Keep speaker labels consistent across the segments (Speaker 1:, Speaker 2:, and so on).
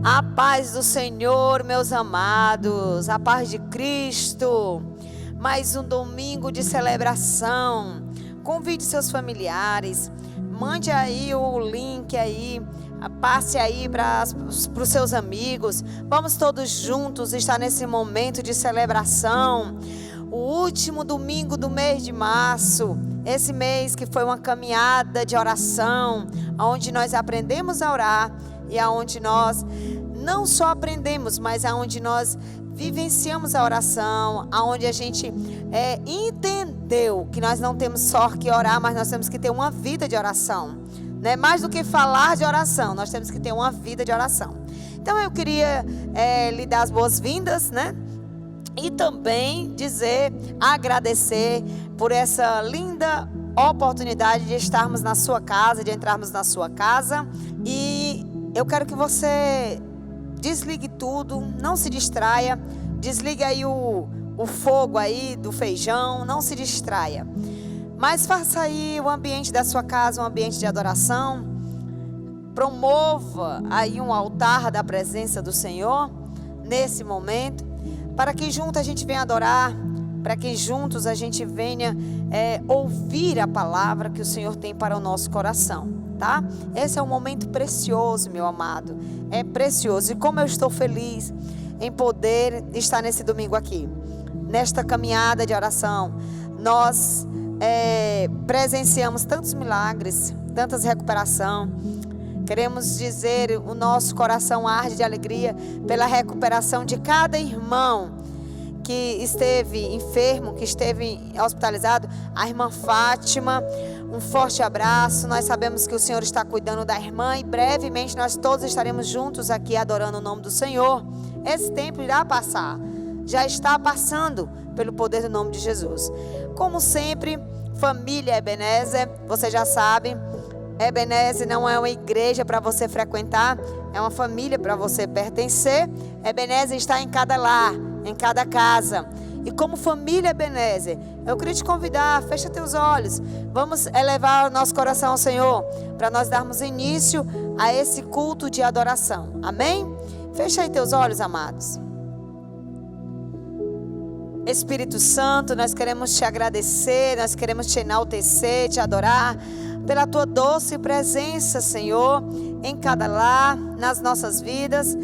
Speaker 1: A paz do Senhor, meus amados, a paz de Cristo. Mais um domingo de celebração. Convide seus familiares, mande aí o link aí, passe aí para os seus amigos. Vamos todos juntos estar nesse momento de celebração. O último domingo do mês de março, esse mês que foi uma caminhada de oração, onde nós aprendemos a orar e aonde nós não só aprendemos, mas aonde nós vivenciamos a oração, aonde a gente entendeu que nós não temos só que orar, mas nós temos que ter uma vida de oração, né? Mais do que falar de oração, nós temos que ter uma vida de oração. Então eu queria lhe dar as boas-vindas, né? E também agradecer por essa linda oportunidade de estarmos na sua casa, de entrarmos na sua casa. E eu quero que você desligue tudo, não se distraia, desligue aí o fogo aí do feijão, não se distraia. Mas faça aí o ambiente da sua casa um ambiente de adoração. Promova aí um altar da presença do Senhor nesse momento, para que juntos a gente venha adorar, para que juntos a gente venha ouvir a palavra que o Senhor tem para o nosso coração, tá? Esse é um momento precioso, meu amado, é precioso. E como eu estou feliz em poder estar nesse domingo aqui, nesta caminhada de oração. Nós presenciamos tantos milagres, tantas recuperações. Queremos dizer, o nosso coração arde de alegria pela recuperação de cada irmão que esteve enfermo, que esteve hospitalizado. A irmã Fátima, um forte abraço. Nós sabemos que o Senhor está cuidando da irmã e brevemente nós todos estaremos juntos aqui adorando o nome do Senhor. Esse tempo irá passar, já está passando pelo poder do nome de Jesus. Como sempre, família Ebenezer, você já sabe, Ebenezer não é uma igreja para você frequentar, é uma família para você pertencer. Ebenezer está em cada lar, em cada casa. E como família Ebenezer, eu queria te convidar, fecha teus olhos. Vamos elevar o nosso coração ao Senhor, para nós darmos início a esse culto de adoração. Amém? Fecha aí teus olhos, amados. Espírito Santo, nós queremos te agradecer, nós queremos te enaltecer, te adorar pela tua doce presença, Senhor, em cada lar, nas nossas vidas.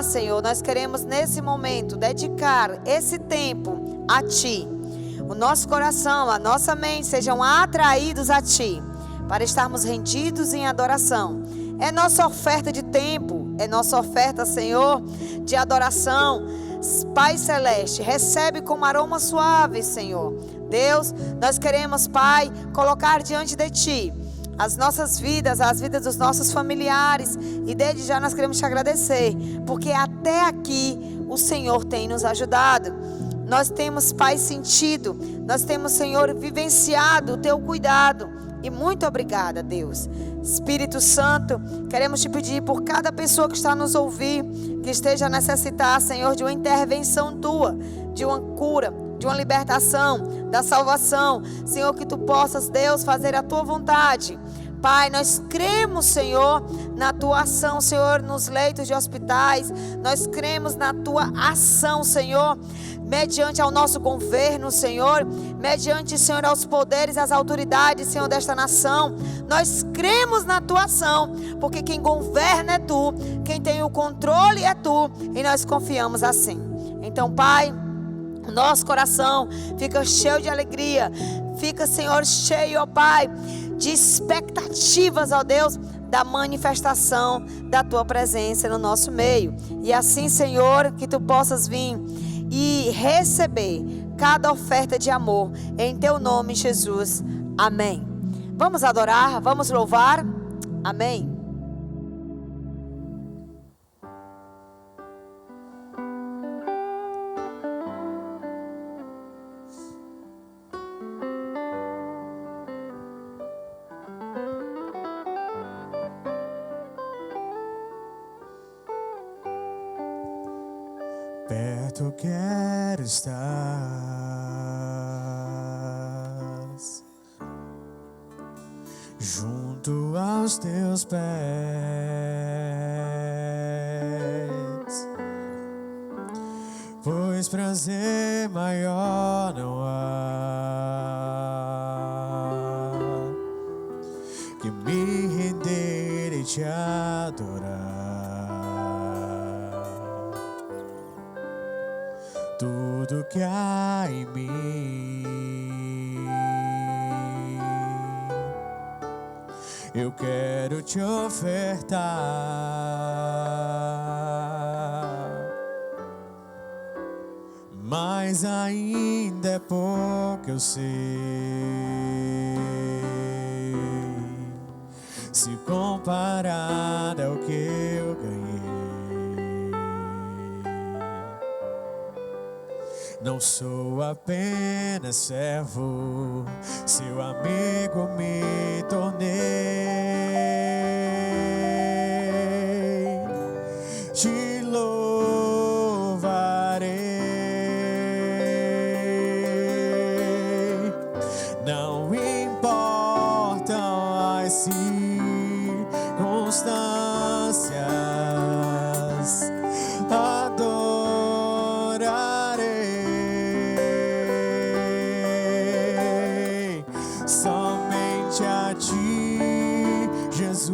Speaker 1: Senhor, nós queremos nesse momento dedicar esse tempo a Ti. O nosso coração, a nossa mente sejam atraídos a Ti, para estarmos rendidos em adoração. É nossa oferta de tempo, é nossa oferta, Senhor, de adoração. Pai Celeste, recebe como aroma suave, Senhor. Deus, nós queremos, Pai, colocar diante de Ti as nossas vidas, as vidas dos nossos familiares. E desde já nós queremos te agradecer, porque até aqui o Senhor tem nos ajudado. Nós temos, Pai, sentido, nós temos, Senhor, vivenciado o Teu cuidado. E muito obrigada, Deus. Espírito Santo, queremos te pedir por cada pessoa que está nos ouvir, que esteja a necessitar, Senhor, de uma intervenção Tua, de uma cura, de uma libertação, da salvação. Senhor, que Tu possas, Deus, fazer a Tua vontade. Pai, nós cremos, Senhor, na Tua ação, Senhor, nos leitos de hospitais. Nós cremos na Tua ação, Senhor, mediante ao nosso governo, Senhor, mediante, Senhor, aos poderes, às autoridades, Senhor, desta nação. Nós cremos na Tua ação, porque quem governa é Tu, quem tem o controle é Tu, e nós confiamos assim. Então, Pai, nosso coração fica cheio de alegria, fica, Senhor, cheio, ó Pai, de expectativas, ó Deus, da manifestação da Tua presença no nosso meio. E assim, Senhor, que Tu possas vir e receber cada oferta de amor em Teu nome, Jesus. Amém. Vamos adorar, vamos louvar. Amém.
Speaker 2: Perto quero estar, junto aos Teus pés. pois prazer maior não há que me render e te adorar. Tudo que há em mim, eu quero te ofertar. Mas ainda é pouco, eu sei, se comparado ao que eu ganhei. Não sou apenas servo, seu amigo me tornei. Te louvarei, não importam as circunstâncias, adorarei somente a ti, Jesus.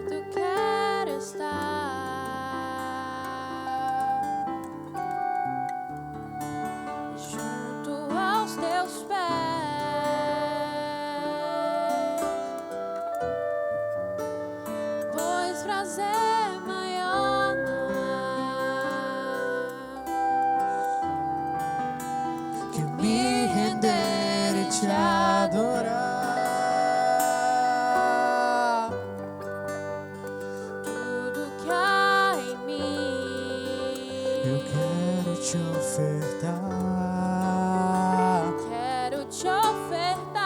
Speaker 3: Eu quero estar junto aos teus pés, pois prazer maior não há
Speaker 2: Que me render e te adorar.
Speaker 3: tudo que há em mim.
Speaker 2: Eu quero te ofertar.
Speaker 3: Quero te ofertar,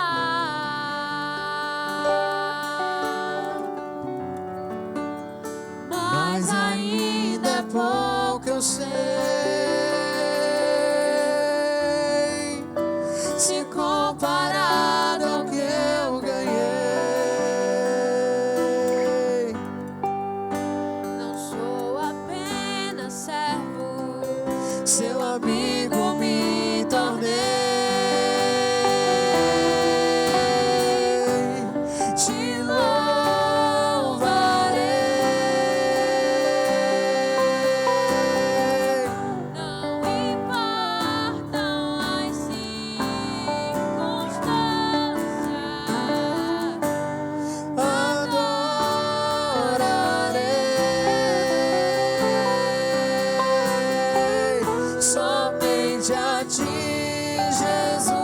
Speaker 2: Mas ainda é pouco, eu sei, se comparado ao que eu ganhei.
Speaker 3: não sou apenas servo,
Speaker 2: Seu amigo me tornei. Te louvarei,
Speaker 3: não importam as circunstâncias,
Speaker 2: adorarei somente a ti, Jesus.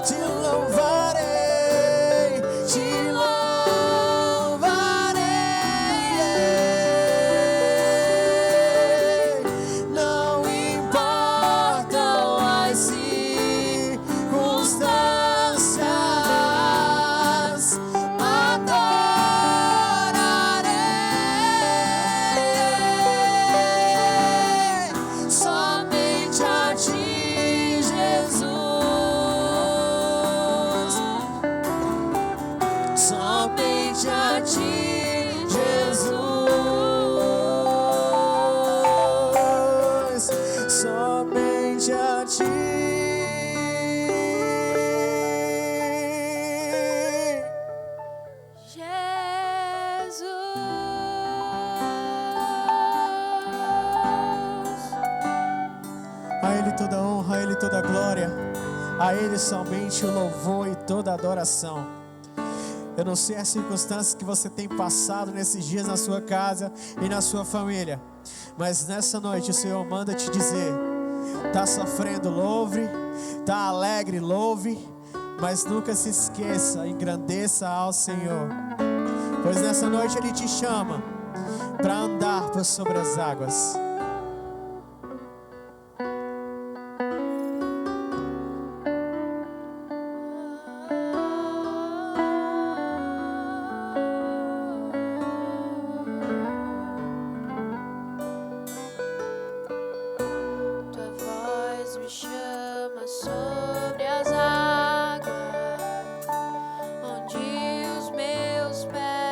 Speaker 2: Te louvarei, te louvarei. Não importam as circunstâncias, adorarei somente a ti, Jesus. Somente a ti, Jesus. Somente a ti.
Speaker 3: Jesus.
Speaker 2: A Ele toda honra, a Ele toda glória, a Ele somente o louvor e toda adoração. Eu não sei as circunstâncias que você tem passado nesses dias na sua casa e na sua família, mas nessa noite o Senhor manda te dizer: tá sofrendo, louve, tá alegre, louve, mas nunca se esqueça, engrandeça ao Senhor, pois nessa noite Ele te chama para andar por sobre as águas.
Speaker 3: Tua voz me chama sobre as águas, onde os meus pés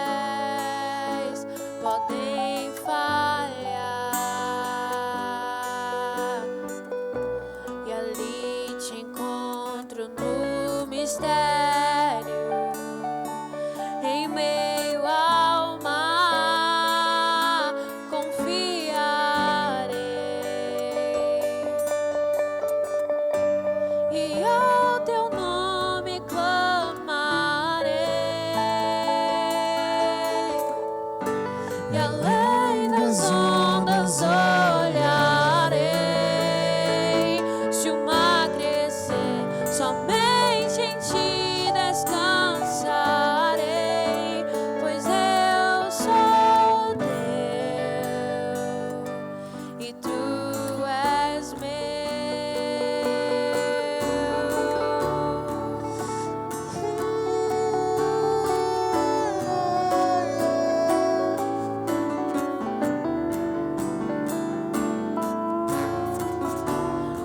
Speaker 3: mistério, em meio ao mar, confiarei e ao teu nome clamarei, e além das ondas olharei. Se o mar crescer, somente em ti descansarei, pois eu sou teu e tu és meu.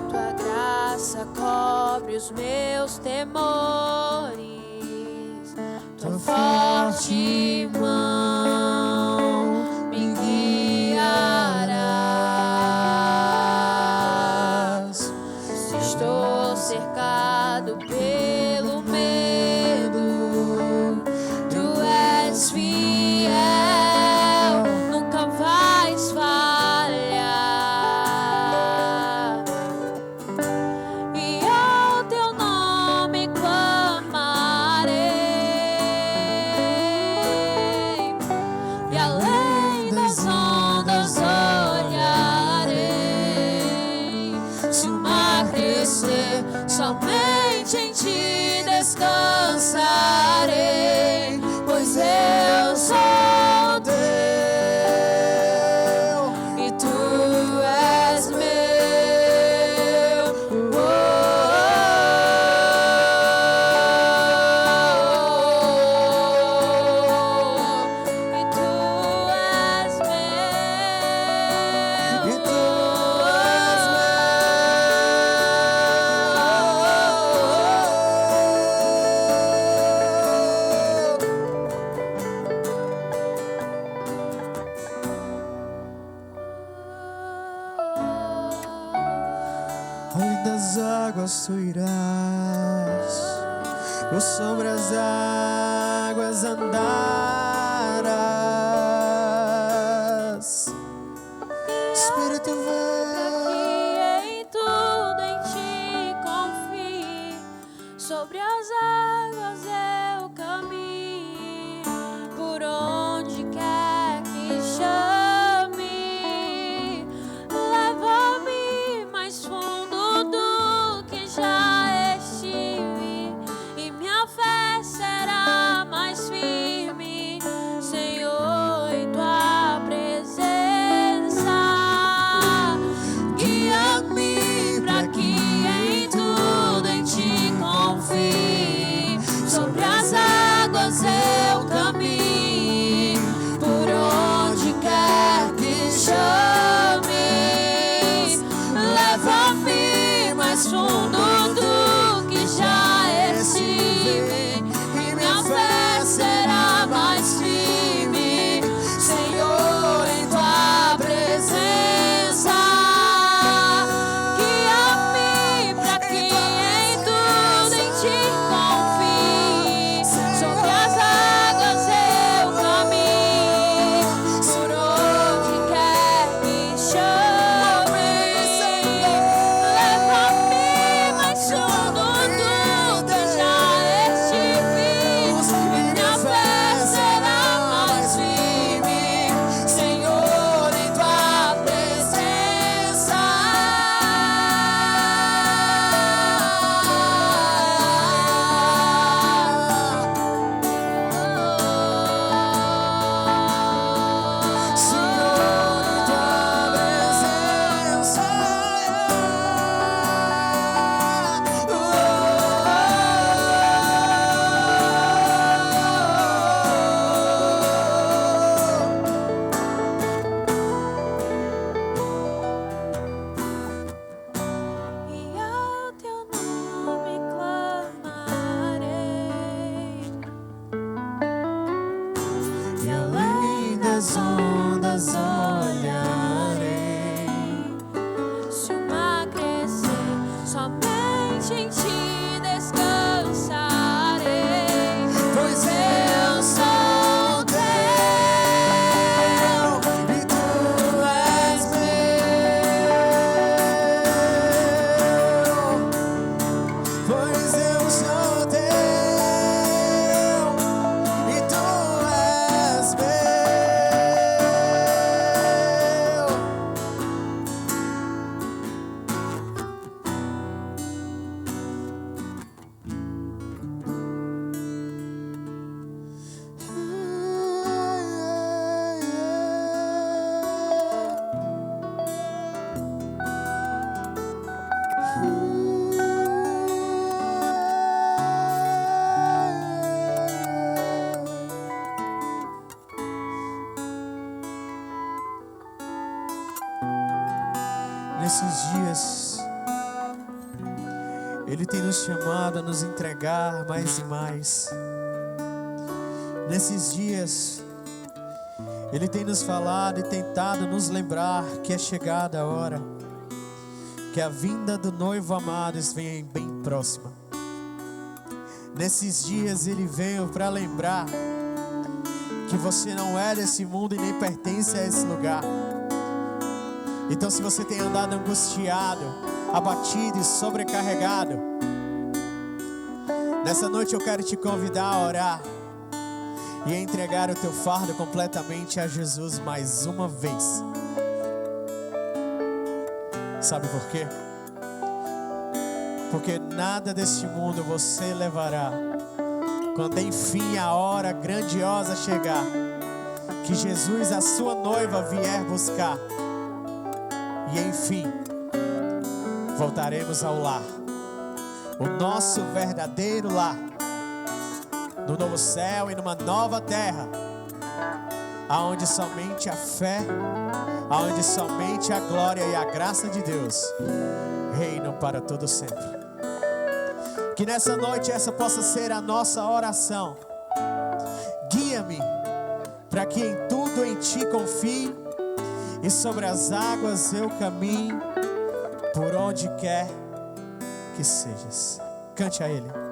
Speaker 3: Tua graça cobre os meus temores, tua forte mão me guiarás. Se estou cercado pelo medo, tu és fiel, nunca vais falhar. E ao teu nome clamarei, e além das ondas olharei. Se o mar crescer, somente em ti descansarei, pois eu sou teu e tu és meu. E tu és meu.
Speaker 2: E tu és Além das águas tu irás, por sobre as águas andarás. Espírito
Speaker 3: Que
Speaker 2: vem,
Speaker 3: em tudo em ti confie, sobre as águas eu caminho, por onde quer que chame, leva-me mais fundo do que já estive, e minha fé será mais firme, Senhor, em tua presença. Guia-me para que em tudo em ti confie, sobre as águas
Speaker 2: nesses dias, Ele tem nos chamado a nos entregar mais e mais. Nesses dias, Ele tem nos falado e tentado nos lembrar que é chegada a hora, que a vinda do noivo amado vem bem próxima. Nesses dias Ele veio para lembrar que você não é desse mundo e nem pertence a esse lugar. Então, se você tem andado angustiado, abatido e sobrecarregado, nessa noite eu quero te convidar a orar e a entregar o teu fardo completamente a Jesus mais uma vez. Sabe por quê? Porque nada deste mundo você levará quando enfim a hora grandiosa chegar, que Jesus, a sua noiva, vier buscar. E enfim, voltaremos ao lar, o nosso verdadeiro lar, no novo céu e numa nova terra, aonde somente a fé, aonde somente a glória e a graça de Deus reinam para todo sempre. Que nessa noite essa possa ser a nossa oração. Guia-me para que em tudo em Ti confie e sobre as águas eu caminho por onde quer que sejas. Cante a Ele.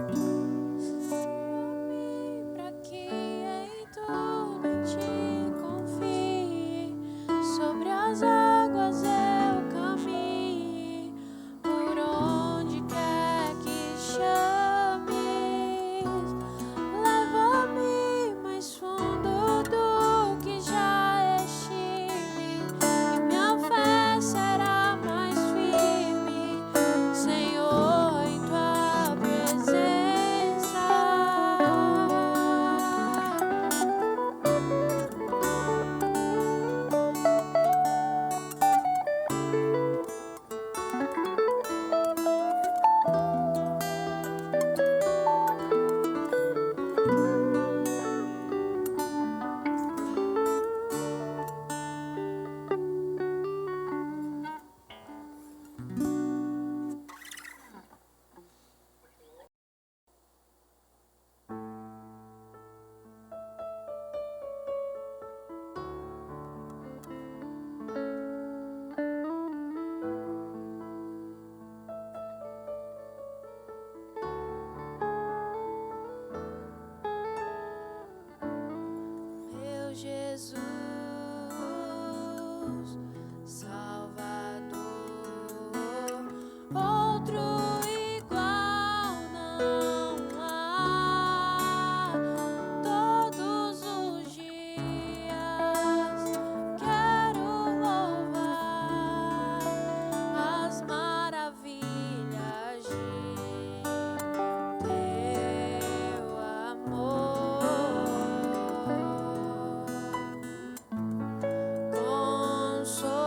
Speaker 3: Consolo.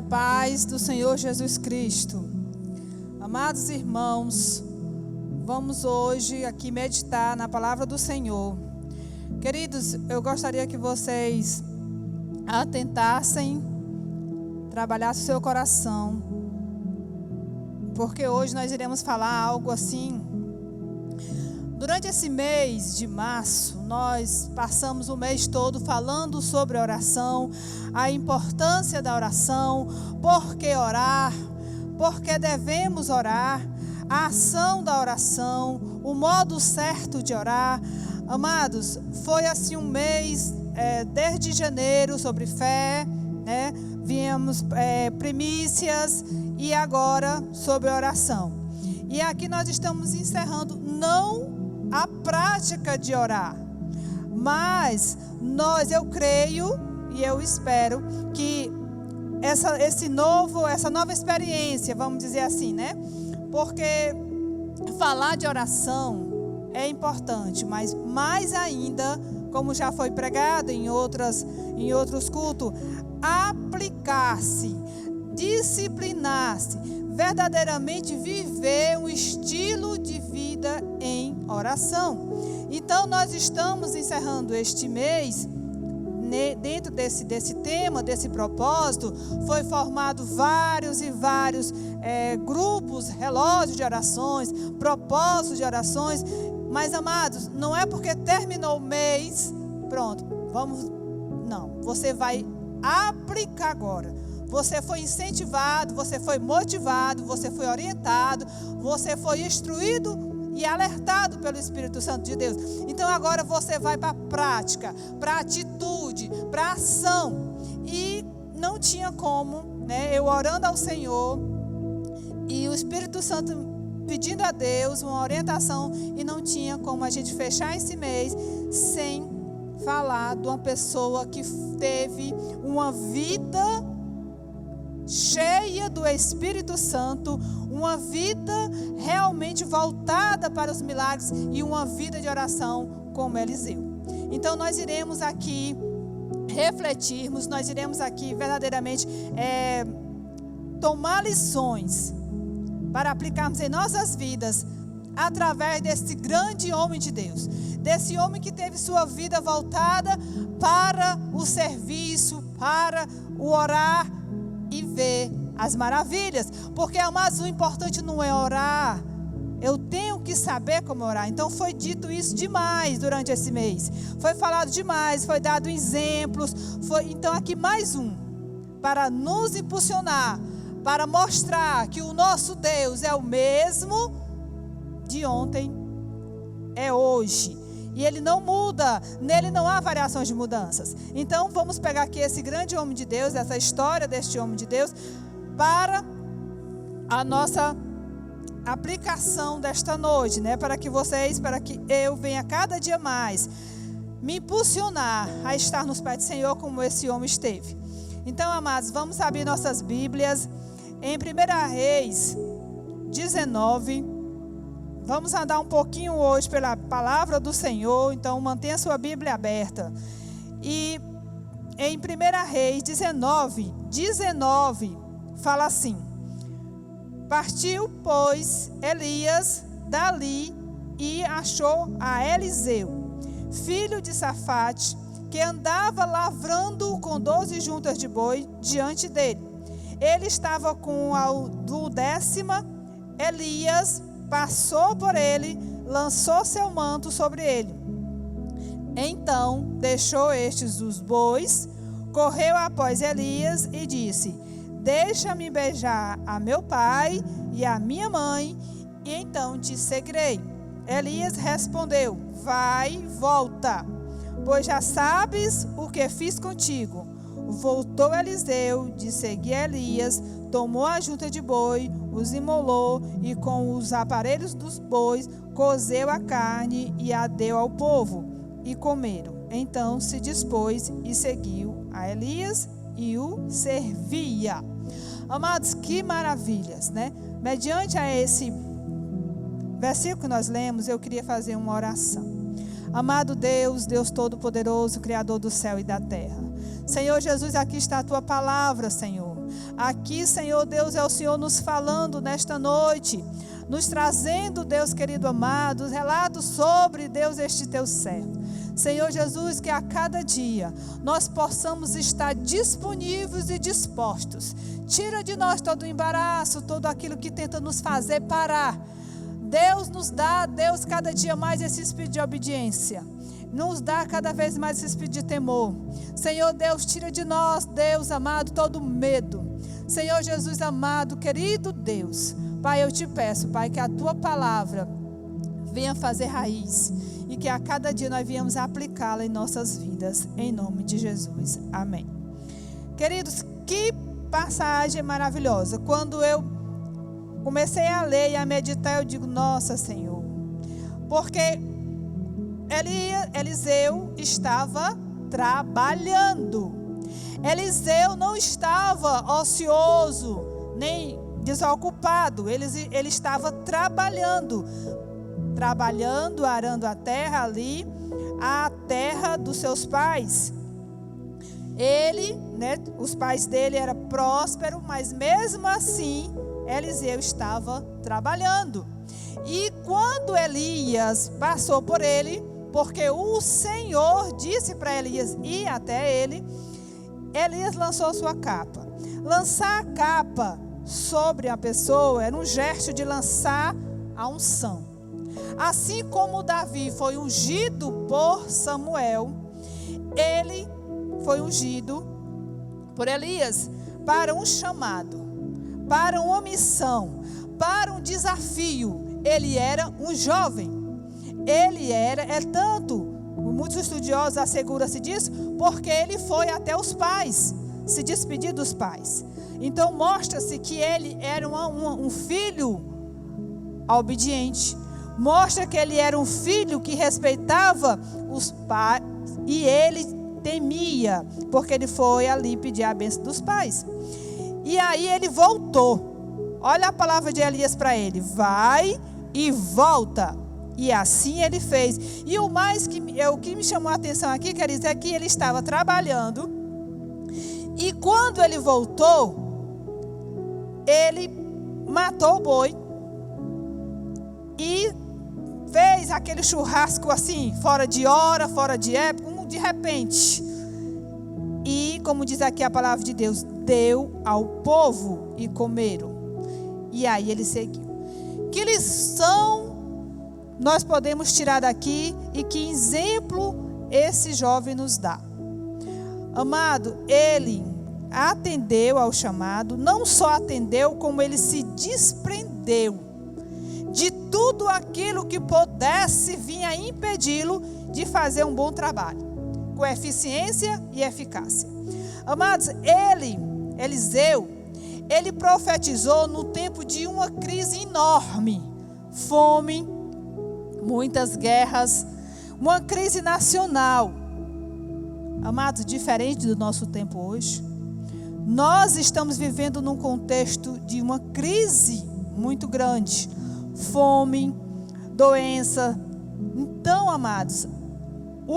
Speaker 4: paz do Senhor Jesus Cristo. Amados irmãos, vamos hoje aqui meditar na palavra do Senhor. Queridos, eu gostaria que vocês atentassem, trabalhassem o seu coração, porque hoje nós iremos falar algo assim. Durante esse mês de março, nós passamos o mês todo falando sobre oração, a importância da oração, por que orar, por que devemos orar, a ação da oração, o modo certo de orar. Amados, foi assim um mês, desde janeiro, sobre fé, né? Viemos primícias e agora sobre oração. E aqui nós estamos encerrando, não a prática de orar, mas eu creio e eu espero que essa nova experiência, vamos dizer assim, né? Porque falar de oração é importante, mas mais ainda, como já foi pregado em outros cultos, aplicar-se, disciplinar-se, verdadeiramente viver um estilo de vida em oração. Então nós estamos encerrando este mês, dentro desse tema, desse propósito, foi formado vários grupos, relógios de orações, propósitos de orações, mas amados, não é porque terminou o mês, pronto, não, você vai aplicar agora. Você foi incentivado, você foi motivado, você foi orientado, você foi instruído e alertado pelo Espírito Santo de Deus. Então agora você vai para a prática, para a atitude, para a ação. E não tinha como, né, eu orando ao Senhor e o Espírito Santo pedindo a Deus uma orientação, e não tinha como a gente fechar esse mês sem falar de uma pessoa que teve uma vida cheia do Espírito Santo, uma vida realmente voltada para os milagres e uma vida de oração como Eliseu. Então nós iremos aqui refletirmos, nós iremos aqui verdadeiramente tomar lições para aplicarmos em nossas vidas através desse grande homem de Deus, desse homem que teve sua vida voltada para o serviço, para o orar e ver as maravilhas. Porque, amados, o importante não é orar, eu tenho que saber como orar. Então foi dito isso demais durante esse mês, foi falado demais, foi dado exemplos, então aqui mais um, para nos impulsionar, para mostrar que o nosso Deus é o mesmo de ontem, é hoje, e Ele não muda, nele não há variações de mudanças. Então vamos pegar aqui esse grande homem de Deus, essa história deste homem de Deus, para a nossa aplicação desta noite, né? Para que eu venha cada dia mais me impulsionar a estar nos pés do Senhor como esse homem esteve. Então, amados, vamos abrir nossas Bíblias em 1 Reis 19. Vamos andar um pouquinho hoje pela palavra do Senhor, então mantenha sua Bíblia aberta. E em 1 Reis 19, fala assim: partiu, pois, Elias dali e achou a Eliseu, filho de Safate, que andava lavrando com 12 juntas de boi diante dele. Ele estava com a 10ª, Elias passou por ele, lançou seu manto sobre ele. Então deixou estes os bois, correu após Elias e disse: deixa-me beijar a meu pai e a minha mãe, e então te seguirei. Elias respondeu: vai, volta, pois já sabes o que fiz contigo. Voltou Eliseu de seguir Elias, tomou a junta de boi, os imolou e com os aparelhos dos bois cozeu a carne e a deu ao povo, e comeram. Então se dispôs e seguiu a Elias e o servia. Amados, que maravilhas, né? Mediante a esse versículo que nós lemos, eu queria fazer uma oração. Amado Deus, Deus Todo-Poderoso, Criador do céu e da terra, Senhor Jesus, aqui está a Tua palavra, Senhor. Aqui, Senhor Deus, é o Senhor nos falando nesta noite, nos trazendo, Deus querido amado, os relatos sobre, Deus, este teu servo. Senhor Jesus, que a cada dia nós possamos estar disponíveis e dispostos. Tira de nós todo o embaraço, todo aquilo que tenta nos fazer parar. Deus nos dá, Deus, cada dia mais esse espírito de obediência. Nos dá cada vez mais esse espírito de temor. Senhor Deus, tira de nós, Deus amado, todo medo. Senhor Jesus amado, querido Deus, Pai, eu te peço, Pai, que a tua palavra venha fazer raiz e que a cada dia nós venhamos aplicá-la em nossas vidas, em nome de Jesus. Amém. Queridos, que passagem maravilhosa. Quando eu comecei a ler e a meditar, eu digo, nossa, Senhor, porque Eliseu estava trabalhando. Eliseu não estava ocioso, nem desocupado. Ele estava trabalhando, arando a terra ali, a terra dos seus pais. Ele, os pais dele eram prósperos, mas mesmo assim, Eliseu estava trabalhando. E quando Elias passou por ele, porque o Senhor disse para Elias ir até ele, Elias lançou sua capa. Lançar a capa sobre a pessoa era um gesto de lançar a unção. Assim como Davi foi ungido por Samuel, ele foi ungido por Elias para um chamado, para uma missão, para um desafio. Ele era um jovem. Muitos estudiosos asseguram-se disso, porque ele foi até os pais, se despedir dos pais. Então mostra-se que ele era um filho obediente. Mostra que ele era um filho que respeitava os pais e ele temia, porque ele foi ali pedir a bênção dos pais. E aí ele voltou. Olha a palavra de Elias para ele: vai e volta. E assim ele fez. E o que me chamou a atenção aqui, queridos, é que ele estava trabalhando. E quando ele voltou, ele matou o boi e fez aquele churrasco assim, fora de hora, fora de época, de repente. E, como diz aqui a palavra de Deus, deu ao povo e comeram. E aí ele seguiu. Que lição nós podemos tirar daqui e que exemplo esse jovem nos dá? Amado, ele atendeu ao chamado, não só atendeu, como ele se desprendeu de tudo aquilo que pudesse vir a impedi-lo de fazer um bom trabalho, com eficiência e eficácia. Amados, Eliseu, ele profetizou no tempo de uma crise enorme, fome, muitas guerras, uma crise nacional. Amados, diferente do nosso tempo hoje, nós estamos vivendo num contexto de uma crise muito grande, fome, doença. Então, amados,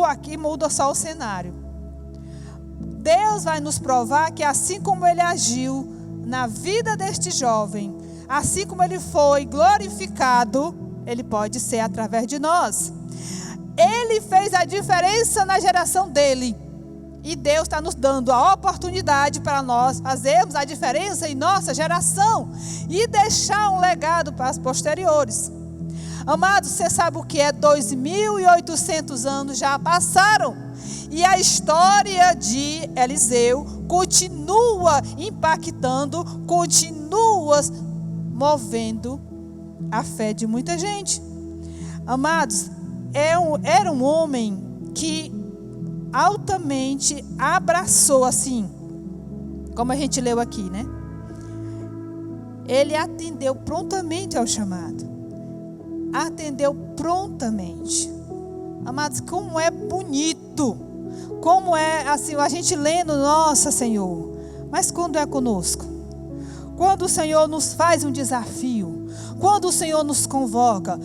Speaker 4: aqui muda só o cenário. Deus vai nos provar que assim como ele agiu na vida deste jovem, assim como ele foi glorificado, ele pode ser através de nós. Ele fez a diferença na geração dele. E Deus está nos dando a oportunidade para nós fazermos a diferença em nossa geração e deixar um legado para as posteriores. Amados, você sabe o que é? 2.800 anos já passaram. E a história de Eliseu continua impactando, continua movendo a fé de muita gente. Amados, era um homem que altamente abraçou, assim, como a gente leu aqui, né? Ele atendeu prontamente ao chamado. Atendeu prontamente. Amados, como é bonito. Como é, assim, a gente lendo, nossa, Senhor. Mas quando é conosco? Quando o Senhor nos faz um desafio, quando o Senhor nos convoca,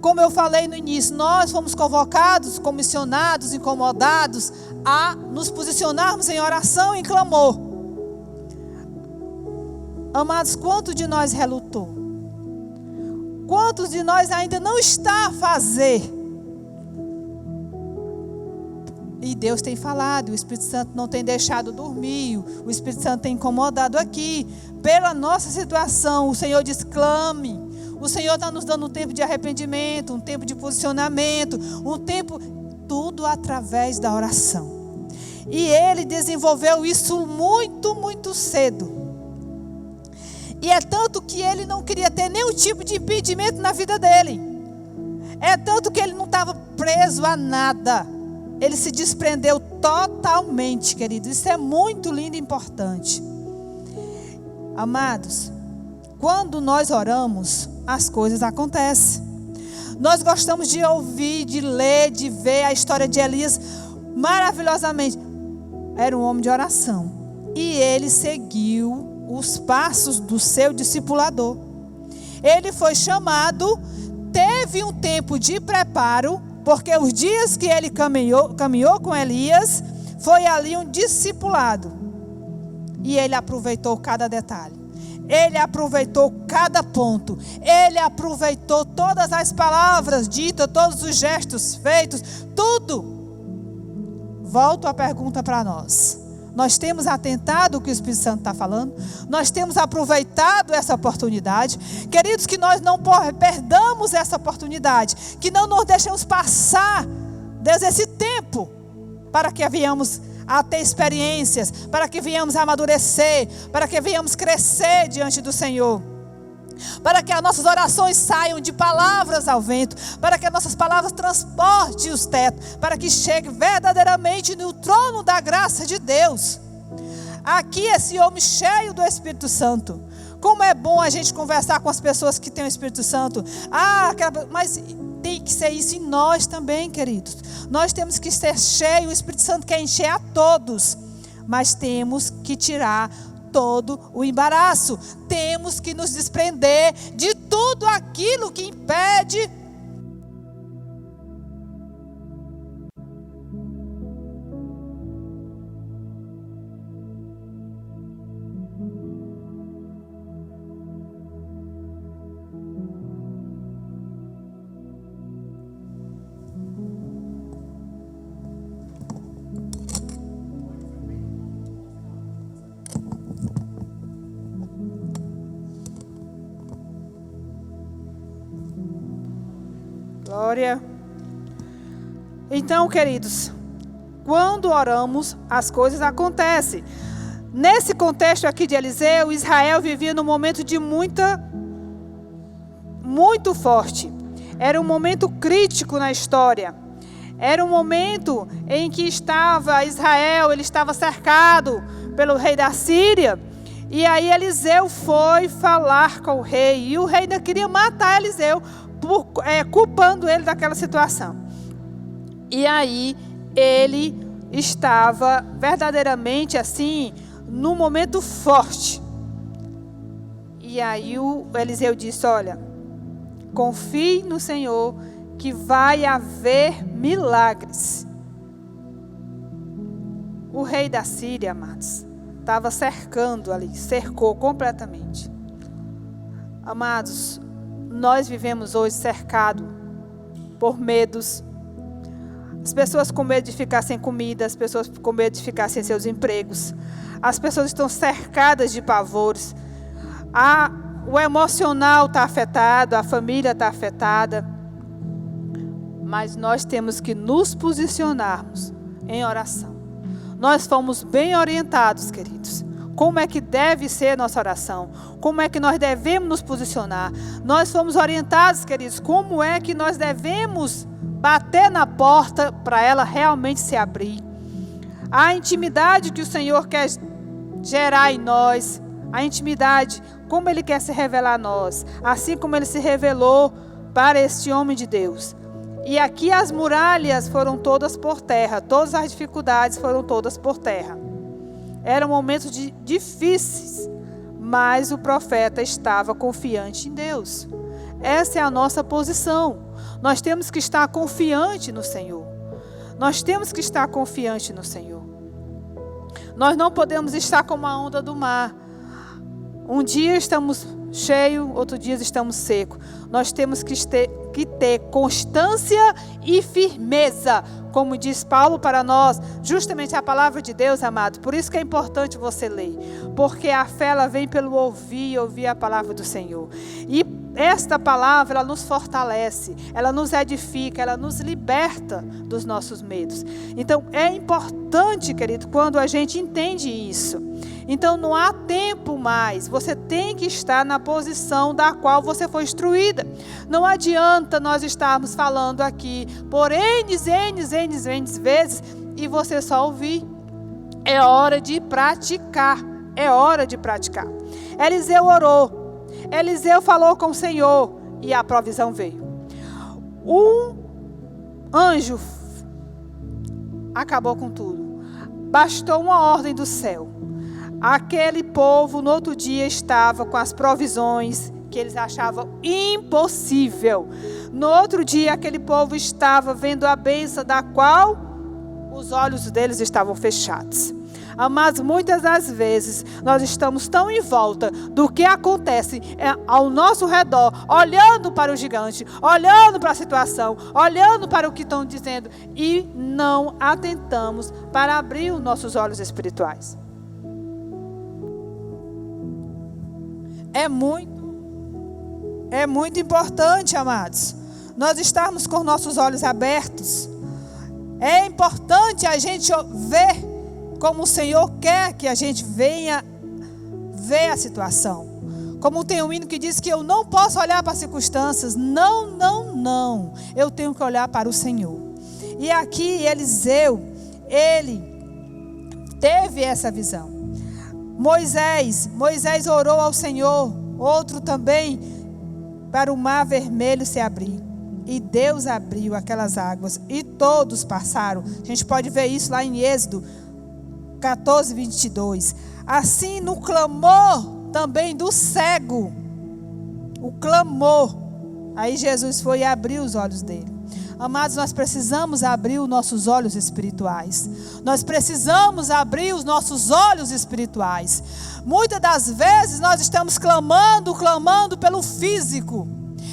Speaker 4: como eu falei no início, nós fomos convocados, comissionados, incomodados a nos posicionarmos em oração e em clamor. Amados, quantos de nós relutou? Quantos de nós ainda não está a fazer? E Deus tem falado, o Espírito Santo não tem deixado dormir, o Espírito Santo tem incomodado aqui. Pela nossa situação, o Senhor diz, clame. O Senhor está nos dando um tempo de arrependimento, um tempo de posicionamento, um tempo, tudo através da oração. E Ele desenvolveu isso muito, muito cedo. E é tanto que Ele não queria ter nenhum tipo de impedimento na vida dele. É tanto que Ele não estava preso a nada. Ele se desprendeu totalmente, querido. Isso é muito lindo e importante. Amados, quando nós oramos, as coisas acontecem. Nós gostamos de ouvir, de ler, de ver a história de Elias maravilhosamente. Era um homem de oração. E ele seguiu os passos do seu discipulador. Ele foi chamado, teve um tempo de preparo, porque os dias que ele caminhou com Elias, foi ali um discipulado. E ele aproveitou cada detalhe. Ele aproveitou cada ponto. Ele aproveitou todas as palavras ditas, todos os gestos feitos, tudo. Volto a pergunta para nós. Nós temos atentado o que o Espírito Santo está falando? Nós temos aproveitado essa oportunidade? Queridos, que nós não perdamos essa oportunidade. Que não nos deixemos passar desde esse tempo. Para que venhamos a ter experiências. Para que venhamos a amadurecer. Para que venhamos crescer diante do Senhor. Para que as nossas orações saiam de palavras ao vento. Para que as nossas palavras transportem os tetos. Para que chegue verdadeiramente no trono da graça de Deus. Aqui esse homem cheio do Espírito Santo. Como é bom a gente conversar com as pessoas que têm o Espírito Santo. Mas tem que ser isso em nós também, queridos. Nós temos que ser cheios. O Espírito Santo quer encher a todos. Mas temos que tirar todo o embaraço. Temos que nos desprender de tudo aquilo que impede Glória. Então, queridos, quando oramos, as coisas acontecem. Nesse contexto aqui de Eliseu, Israel vivia num momento de muito forte. Era um momento crítico na história. Era um momento em que Israel, ele estava cercado pelo rei da Síria. E aí Eliseu foi falar com o rei. E o rei ainda queria matar Eliseu, culpando ele daquela situação. E aí ele estava verdadeiramente assim, num momento forte. E aí o Eliseu disse, olha, confie no Senhor que vai haver milagres. O rei da Síria, amados, estava cercando ali, cercou completamente. Amados, nós vivemos hoje cercados por medos. As pessoas com medo de ficar sem comida, as pessoas com medo de ficar sem seus empregos. As pessoas estão cercadas de pavores. O emocional está afetado, a família está afetada. Mas nós temos que nos posicionarmos em oração. Nós fomos bem orientados, queridos. Como é que deve ser a nossa oração? Como é que nós devemos nos posicionar? Nós fomos orientados, queridos, como é que nós devemos bater na porta para ela realmente se abrir. A intimidade que o Senhor quer gerar em nós, a intimidade, como Ele quer se revelar a nós, assim como Ele se revelou para este homem de Deus. E aqui as muralhas foram todas por terra, todas as dificuldades foram todas por terra. Eram momentos difíceis, mas o profeta estava confiante em Deus. Essa é a nossa posição. Nós temos que estar confiante no Senhor. Nós temos que estar confiante no Senhor. Nós não podemos estar como a onda do mar. Um dia estamos cheios, outro dia estamos secos. Nós temos que ter constância e firmeza, como diz Paulo para nós, justamente a palavra de Deus, amado. Por isso que é importante você ler, porque a fé ela vem pelo ouvir a palavra do Senhor. E esta palavra, ela nos fortalece, ela nos edifica, ela nos liberta dos nossos medos. Então, é importante, querido, quando a gente entende isso. Então, não há tempo mais. Você tem que estar na posição da qual você foi instruída. Não adianta nós estarmos falando aqui por N vezes e você só ouvir. É hora de praticar. É hora de praticar. Eliseu orou. Eliseu falou com o Senhor e a provisão veio. Um anjo acabou com tudo. Bastou uma ordem do céu. Aquele povo no outro dia estava com as provisões que eles achavam impossível. No outro dia aquele povo estava vendo a bênção da qual os olhos deles estavam fechados. Mas muitas das vezes nós estamos tão em volta do que acontece ao nosso redor, olhando para o gigante, olhando para a situação, olhando para o que estão dizendo e não atentamos para abrir os nossos olhos espirituais. É muito importante, amados, nós estarmos com nossos olhos abertos. É importante a gente ver como o Senhor quer que a gente venha ver a situação. Como tem um hino que diz que eu não posso olhar para as circunstâncias. Não. Eu tenho que olhar para o Senhor. E aqui Eliseu, ele teve essa visão. Moisés orou ao Senhor, outro também, para o mar vermelho se abrir. E Deus abriu aquelas águas e todos passaram. A gente pode ver isso lá em Êxodo 14, 22. Assim no clamor também do cego, o clamor, aí Jesus foi e abriu os olhos dele. Amados, nós precisamos abrir os nossos olhos espirituais. Nós precisamos abrir os nossos olhos espirituais. Muitas das vezes nós estamos clamando pelo físico.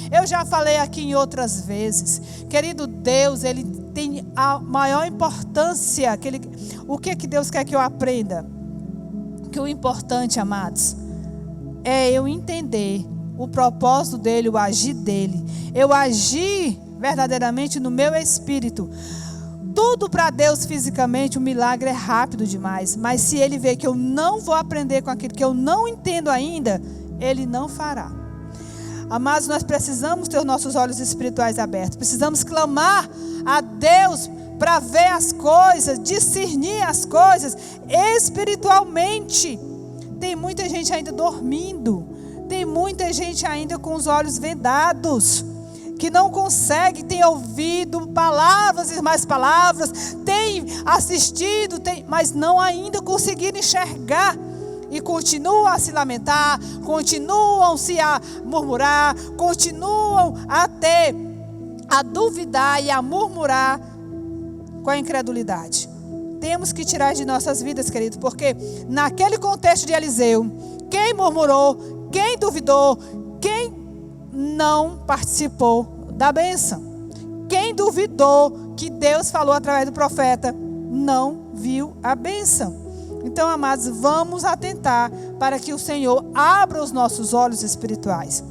Speaker 4: Eu já falei aqui em outras vezes, querido, Deus, Ele tem a maior importância. O que Deus quer que eu aprenda? Que o importante, amados, é eu entender o propósito dEle, o agir dEle. Eu agir verdadeiramente no meu espírito. Tudo para Deus fisicamente, o milagre é rápido demais. Mas se Ele vê que eu não vou aprender com aquilo que eu não entendo ainda, Ele não fará. Amados, nós precisamos ter os nossos olhos espirituais abertos. Precisamos clamar a Deus para ver as coisas, discernir as coisas espiritualmente. Tem muita gente ainda dormindo. Tem muita gente ainda com os olhos vendados, que não consegue, tem ouvido palavras e mais palavras, tem assistido, mas não ainda conseguiram enxergar. E continuam a se lamentar, continuam a murmurar, continuam a duvidar e a murmurar com a incredulidade. Temos que tirar de nossas vidas, queridos, porque naquele contexto de Eliseu, quem murmurou, quem duvidou, quem não participou da bênção, quem duvidou que Deus falou através do profeta, não viu a bênção. Então, amados, vamos atentar para que o Senhor abra os nossos olhos espirituais.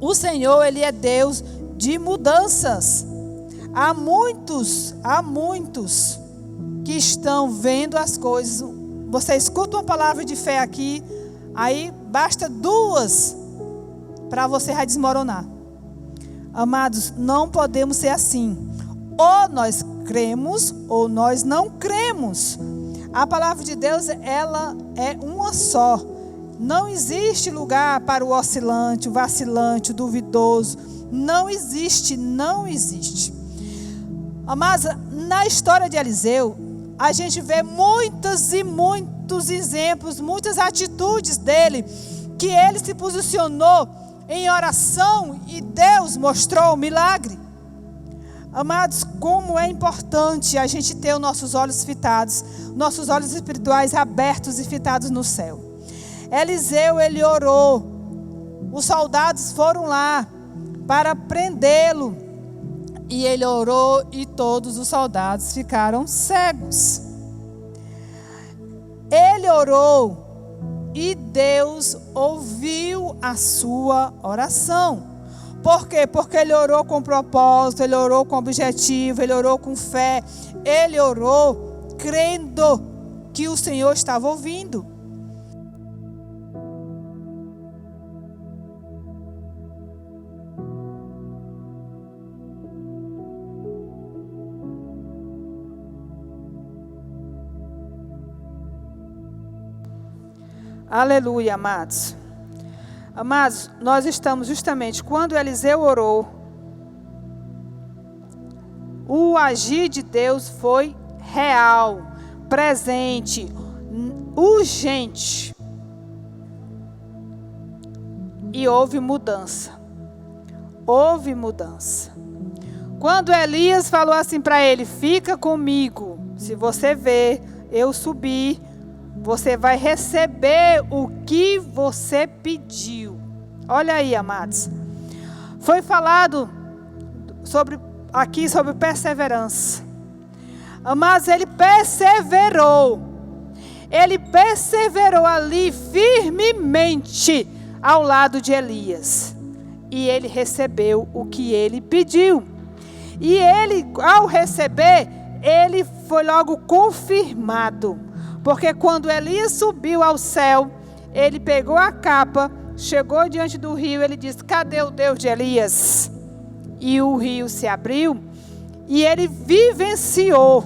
Speaker 4: O Senhor, Ele é Deus de mudanças. Há muitos que estão vendo as coisas. Você escuta uma palavra de fé aqui, aí basta duas para você já desmoronar. Amados, não podemos ser assim. Ou nós cremos, ou nós não cremos. A palavra de Deus, ela é uma só. Não existe lugar para o oscilante, o vacilante, o duvidoso. Não existe. Mas na história de Eliseu, a gente vê muitos exemplos, muitas atitudes dele, que ele se posicionou em oração e Deus mostrou o milagre. Amados, como é importante a gente ter os nossos olhos fitados, nossos olhos espirituais abertos e fitados no céu. Eliseu, ele orou. Os soldados foram lá para prendê-lo. E ele orou e todos os soldados ficaram cegos. Ele orou e Deus ouviu a sua oração. Por quê? Porque ele orou com propósito, ele orou com objetivo, ele orou com fé. Ele orou crendo que o Senhor estava ouvindo. Aleluia, amados. Amados, nós estamos justamente quando Eliseu orou, o agir de Deus foi real, presente, urgente. E houve mudança. Houve mudança. Quando Elias falou assim para ele: fica comigo, se você ver eu subir, você vai receber o que você pediu. Olha aí, amados. Foi falado aqui sobre perseverança. Amados, ele perseverou. Ele perseverou ali firmemente ao lado de Elias. E ele recebeu o que ele pediu. E ele, ao receber, ele foi logo confirmado. Porque quando Elias subiu ao céu, ele pegou a capa, chegou diante do rio, ele disse: cadê o Deus de Elias? E o rio se abriu e ele vivenciou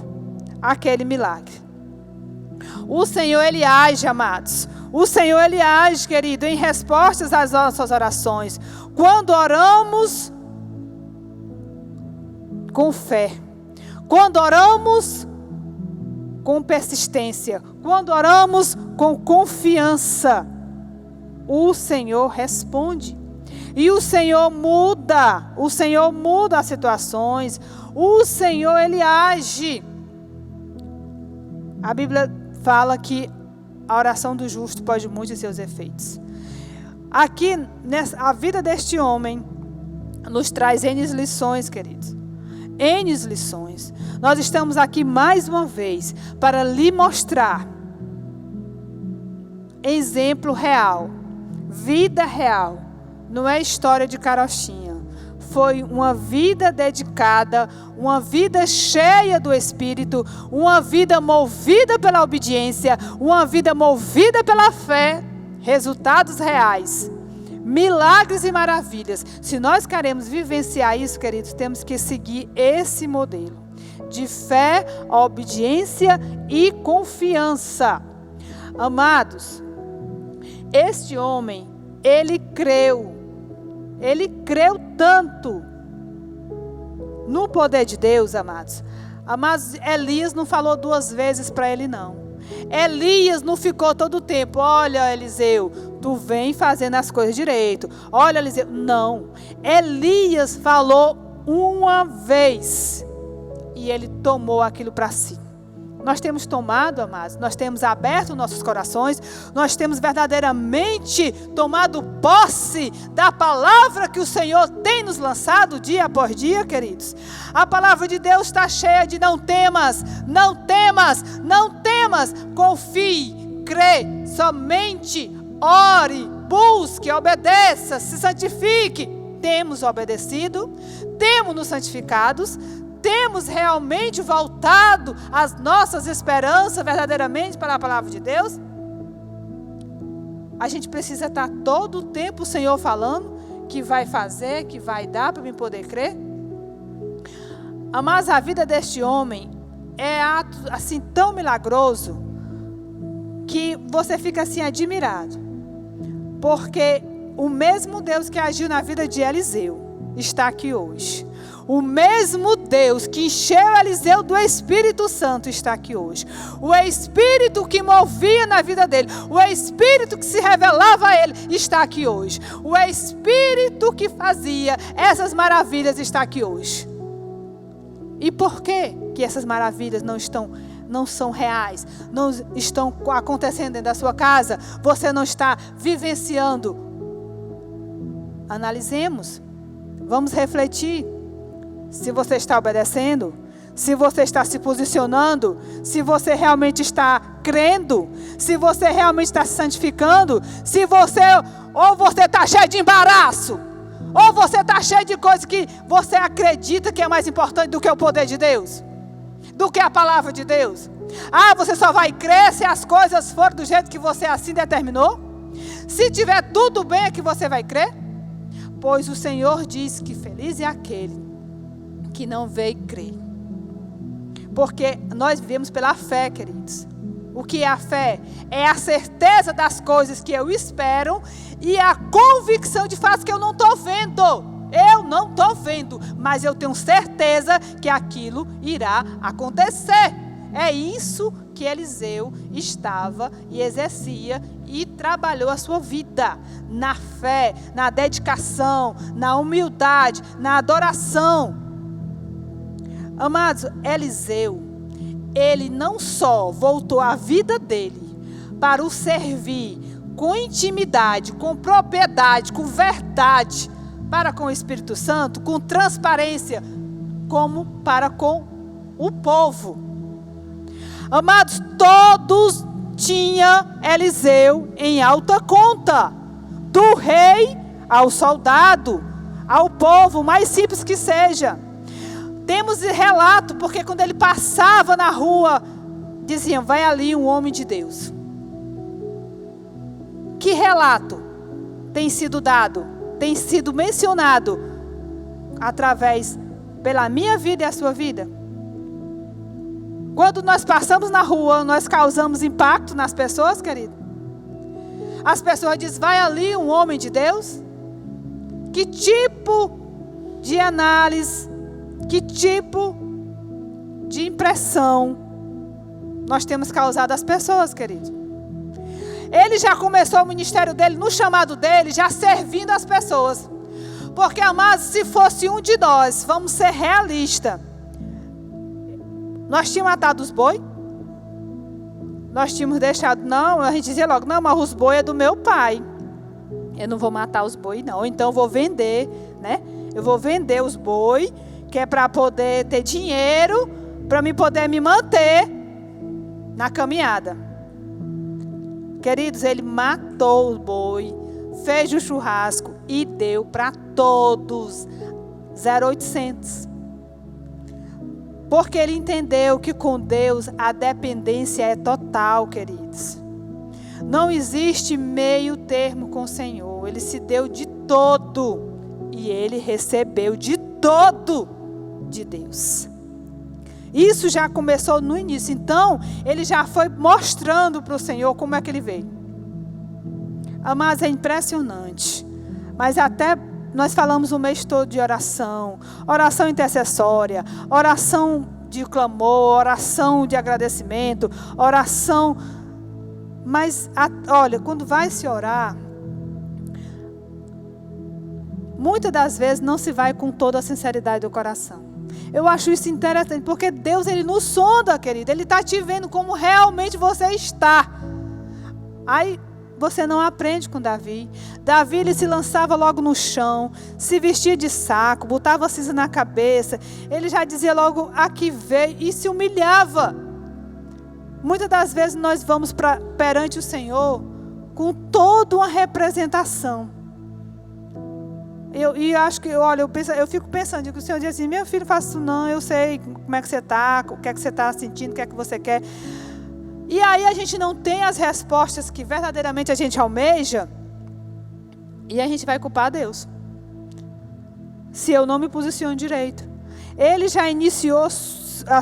Speaker 4: aquele milagre. O Senhor, ele age, amados. O Senhor, ele age, querido, em respostas às nossas orações. Quando oramos com fé, quando oramos com persistência, quando oramos com confiança, o Senhor responde. E o Senhor muda as situações. O Senhor, ele age. A Bíblia fala que a oração do justo pode muito em seus efeitos. Aqui, a vida deste homem nos traz N lições, queridos. N lições. Nós estamos aqui mais uma vez para lhe mostrar exemplo real, vida real. Não é história de carochinha. Foi uma vida dedicada, uma vida cheia do Espírito, uma vida movida pela obediência, uma vida movida pela fé, resultados reais. Milagres e maravilhas. Se nós queremos vivenciar isso, queridos, temos que seguir esse modelo de fé, obediência e confiança. Amados, este homem, ele creu tanto no poder de Deus, amados. Amados, Elias não falou duas vezes para ele, não. Elias não ficou todo o tempo: olha, Eliseu, tu vem fazendo as coisas direito. Olha, Eliseu. Não. Elias falou uma vez e ele tomou aquilo para si. Nós temos tomado, amados, nós temos aberto nossos corações, nós temos verdadeiramente tomado posse da palavra que o Senhor tem nos lançado dia após dia, queridos. A palavra de Deus está cheia de não temas, não temas, não temas. Confie, crê, somente ore, busque, obedeça, se santifique. Temos obedecido, temos nos santificados, temos realmente voltado as nossas esperanças verdadeiramente para a palavra de Deus? A gente precisa estar todo o tempo o Senhor falando que vai fazer, que vai dar para mim poder crer? Mas a vida deste homem é ato assim tão milagroso que você fica assim admirado. Porque o mesmo Deus que agiu na vida de Eliseu está aqui hoje. O mesmo Deus que encheu Eliseu do Espírito Santo está aqui hoje. O Espírito que movia na vida dele, o Espírito que se revelava a ele está aqui hoje. O Espírito que fazia essas maravilhas está aqui hoje. E por que essas maravilhas não estão não são reais, não estão acontecendo dentro da sua casa, você não está vivenciando. Analisemos, vamos refletir se você está obedecendo, se você está se posicionando, se você realmente está crendo, se você realmente está se santificando, se você, ou você está cheio de embaraço, ou você está cheio de coisas que você acredita que é mais importante do que o poder de Deus, do que a palavra de Deus. Ah, você só vai crer se as coisas forem do jeito que você assim determinou? Se tiver tudo bem é que você vai crer? Pois o Senhor diz que feliz é aquele que não veio crer. Porque nós vivemos pela fé, queridos. O que é a fé? É a certeza das coisas que eu espero e a convicção de fatos que eu não estou vendo. Eu não estou vendo, mas eu tenho certeza que aquilo irá acontecer. É isso que Eliseu estava e exercia e trabalhou a sua vida. Na fé, na dedicação, na humildade, na adoração. Amados, Eliseu, ele não só voltou a vida dele para o servir com intimidade, com propriedade, com verdade, para com o Espírito Santo, com transparência, como para com o povo. Amados, todos tinham Eliseu em alta conta, do rei ao soldado, ao povo, mais simples que seja. Temos relato, porque quando ele passava na rua, diziam, vai ali um homem de Deus. Que relato tem sido dado, tem sido mencionado, através, pela minha vida e a sua vida? Quando nós passamos na rua, nós causamos impacto nas pessoas, querido? As pessoas dizem, vai ali um homem de Deus? Que tipo de análise, que tipo de impressão nós temos causado às pessoas, querido? Ele já começou o ministério dele, no chamado dele, já servindo as pessoas. Porque, amados, se fosse um de nós, vamos ser realistas. Nós tínhamos matado os boi? Nós tínhamos deixado, não, a gente dizia logo, não, mas os boi é do meu pai. Eu não vou matar os boi, não. Então eu vou vender, né? Eu vou vender os boi, que é para poder ter dinheiro, para mim poder me manter na caminhada. Queridos, ele matou o boi, fez o churrasco e deu para todos 0,800. Porque ele entendeu que com Deus a dependência é total, queridos. Não existe meio termo com o Senhor. Ele se deu de todo e ele recebeu de todo de Deus. Isso já começou no início. Então, ele já foi mostrando para o Senhor como é que ele veio. Mas é impressionante. Mas até nós falamos o mês todo de oração. Oração intercessória. Oração de clamor. Oração de agradecimento. Oração. Mas, olha, quando vai se orar, muitas das vezes não se vai com toda a sinceridade do coração. Eu acho isso interessante, porque Deus, Ele nos sonda, querido. Ele está te vendo como realmente você está. Aí você não aprende com Davi. Davi, ele se lançava logo no chão, se vestia de saco, botava cinza na cabeça. Ele já dizia logo, aqui veio, e se humilhava. Muitas das vezes nós vamos perante o Senhor com toda uma representação. E acho que, olha, eu fico pensando, digo, o Senhor diz assim, meu filho, faça isso não, eu sei como é que você está, o que é que você está sentindo, o que é que você quer. E aí a gente não tem as respostas que verdadeiramente a gente almeja, e a gente vai culpar a Deus. Se eu não me posiciono direito. Ele já iniciou a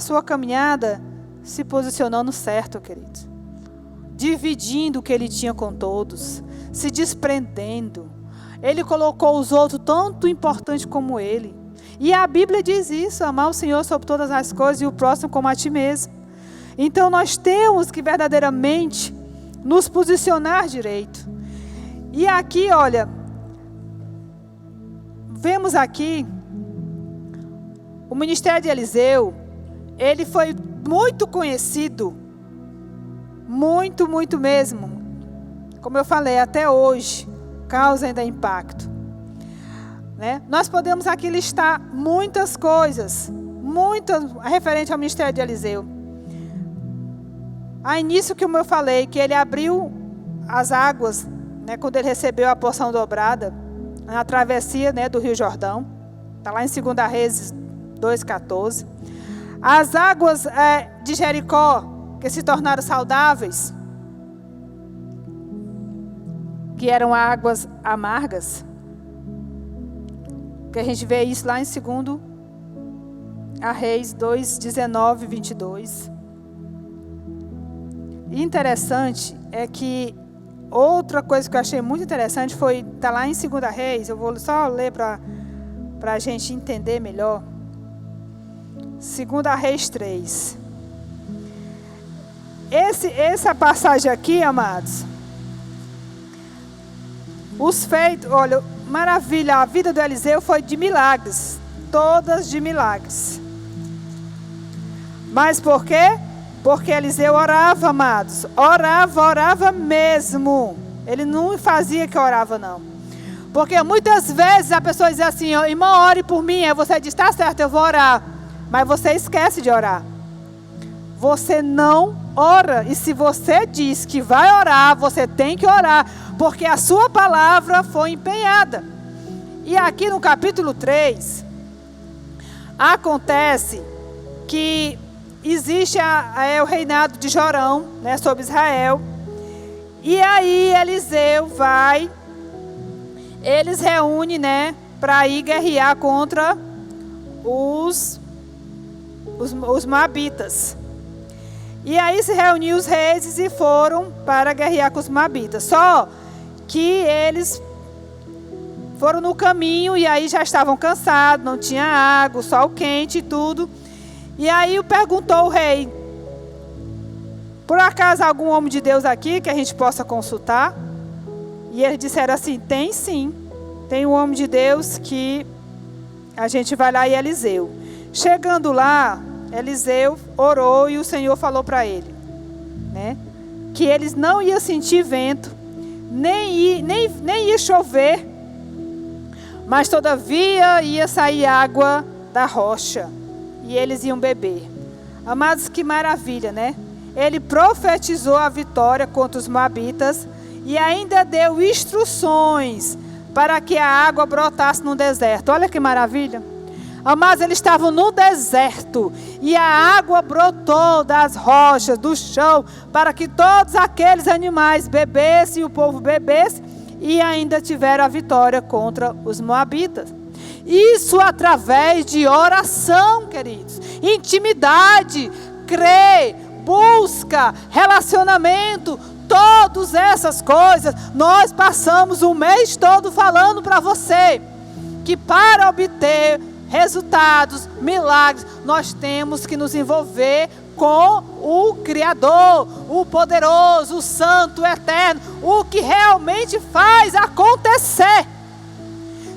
Speaker 4: sua caminhada se posicionando certo, querido. Dividindo o que ele tinha com todos, se desprendendo. Ele colocou os outros tanto importantes como ele. E a Bíblia diz isso, amar o Senhor sobre todas as coisas e o próximo como a ti mesmo. Então nós temos que verdadeiramente nos posicionar direito. E aqui, olha, vemos aqui o ministério de Eliseu, ele foi muito conhecido, muito, muito mesmo. Como eu falei, até hoje, causa ainda impacto. Né? Nós podemos aqui listar muitas coisas, muitas referente ao ministério de Eliseu. A início, como eu falei, que ele abriu as águas, né, quando ele recebeu a porção dobrada, na travessia, né, do Rio Jordão. Está lá em 2 Reis 2,14. As águas de Jericó, que se tornaram saudáveis, que eram águas amargas, que a gente vê isso lá em 2 Reis 2:19 e 22. E interessante é que outra coisa que eu achei muito interessante foi, está lá em 2 Reis, eu vou só ler para a gente entender melhor. 2 Reis 3. Essa passagem aqui, amados, os feitos, olha, maravilha, a vida do Eliseu foi de milagres, todas de milagres. Mas por quê? Porque Eliseu orava, amados, orava mesmo. Ele não fazia que orava, não. Porque muitas vezes a pessoa diz assim, irmão, ore por mim. Aí você diz, tá certo, eu vou orar. Mas você esquece de orar. Você não ora. E se você diz que vai orar, você tem que orar. Porque a sua palavra foi empenhada. E aqui no capítulo 3, acontece que existe o reinado de Jorão, né, sobre Israel. E aí Eliseu vai, eles reúnem, né, para ir guerrear contra os Moabitas. E aí se reuniu os reis e foram para guerrear com os Moabitas. Só que eles foram no caminho e aí já estavam cansados, não tinha água, sol quente e tudo. E aí perguntou o rei, por acaso algum homem de Deus aqui que a gente possa consultar? E eles disseram assim, tem sim, tem um homem de Deus que a gente vai lá, e Eliseu. Chegando lá, Eliseu orou e o Senhor falou para ele, né, que eles não iam sentir vento, nem ia chover, mas todavia ia sair água da rocha. E eles iam beber. Amados, que maravilha, né? Ele profetizou a vitória contra os Moabitas e ainda deu instruções para que a água brotasse no deserto. Olha que maravilha. Amados, eles estavam no deserto e a água brotou das rochas, do chão, para que todos aqueles animais bebessem e o povo bebesse, e ainda tiveram a vitória contra os Moabitas. Isso através de oração, queridos. Intimidade, crer, busca, relacionamento, todas essas coisas. Nós passamos o mês todo falando para você que para obter resultados, milagres, nós temos que nos envolver com o Criador, o poderoso, o santo, o eterno, o que realmente faz acontecer.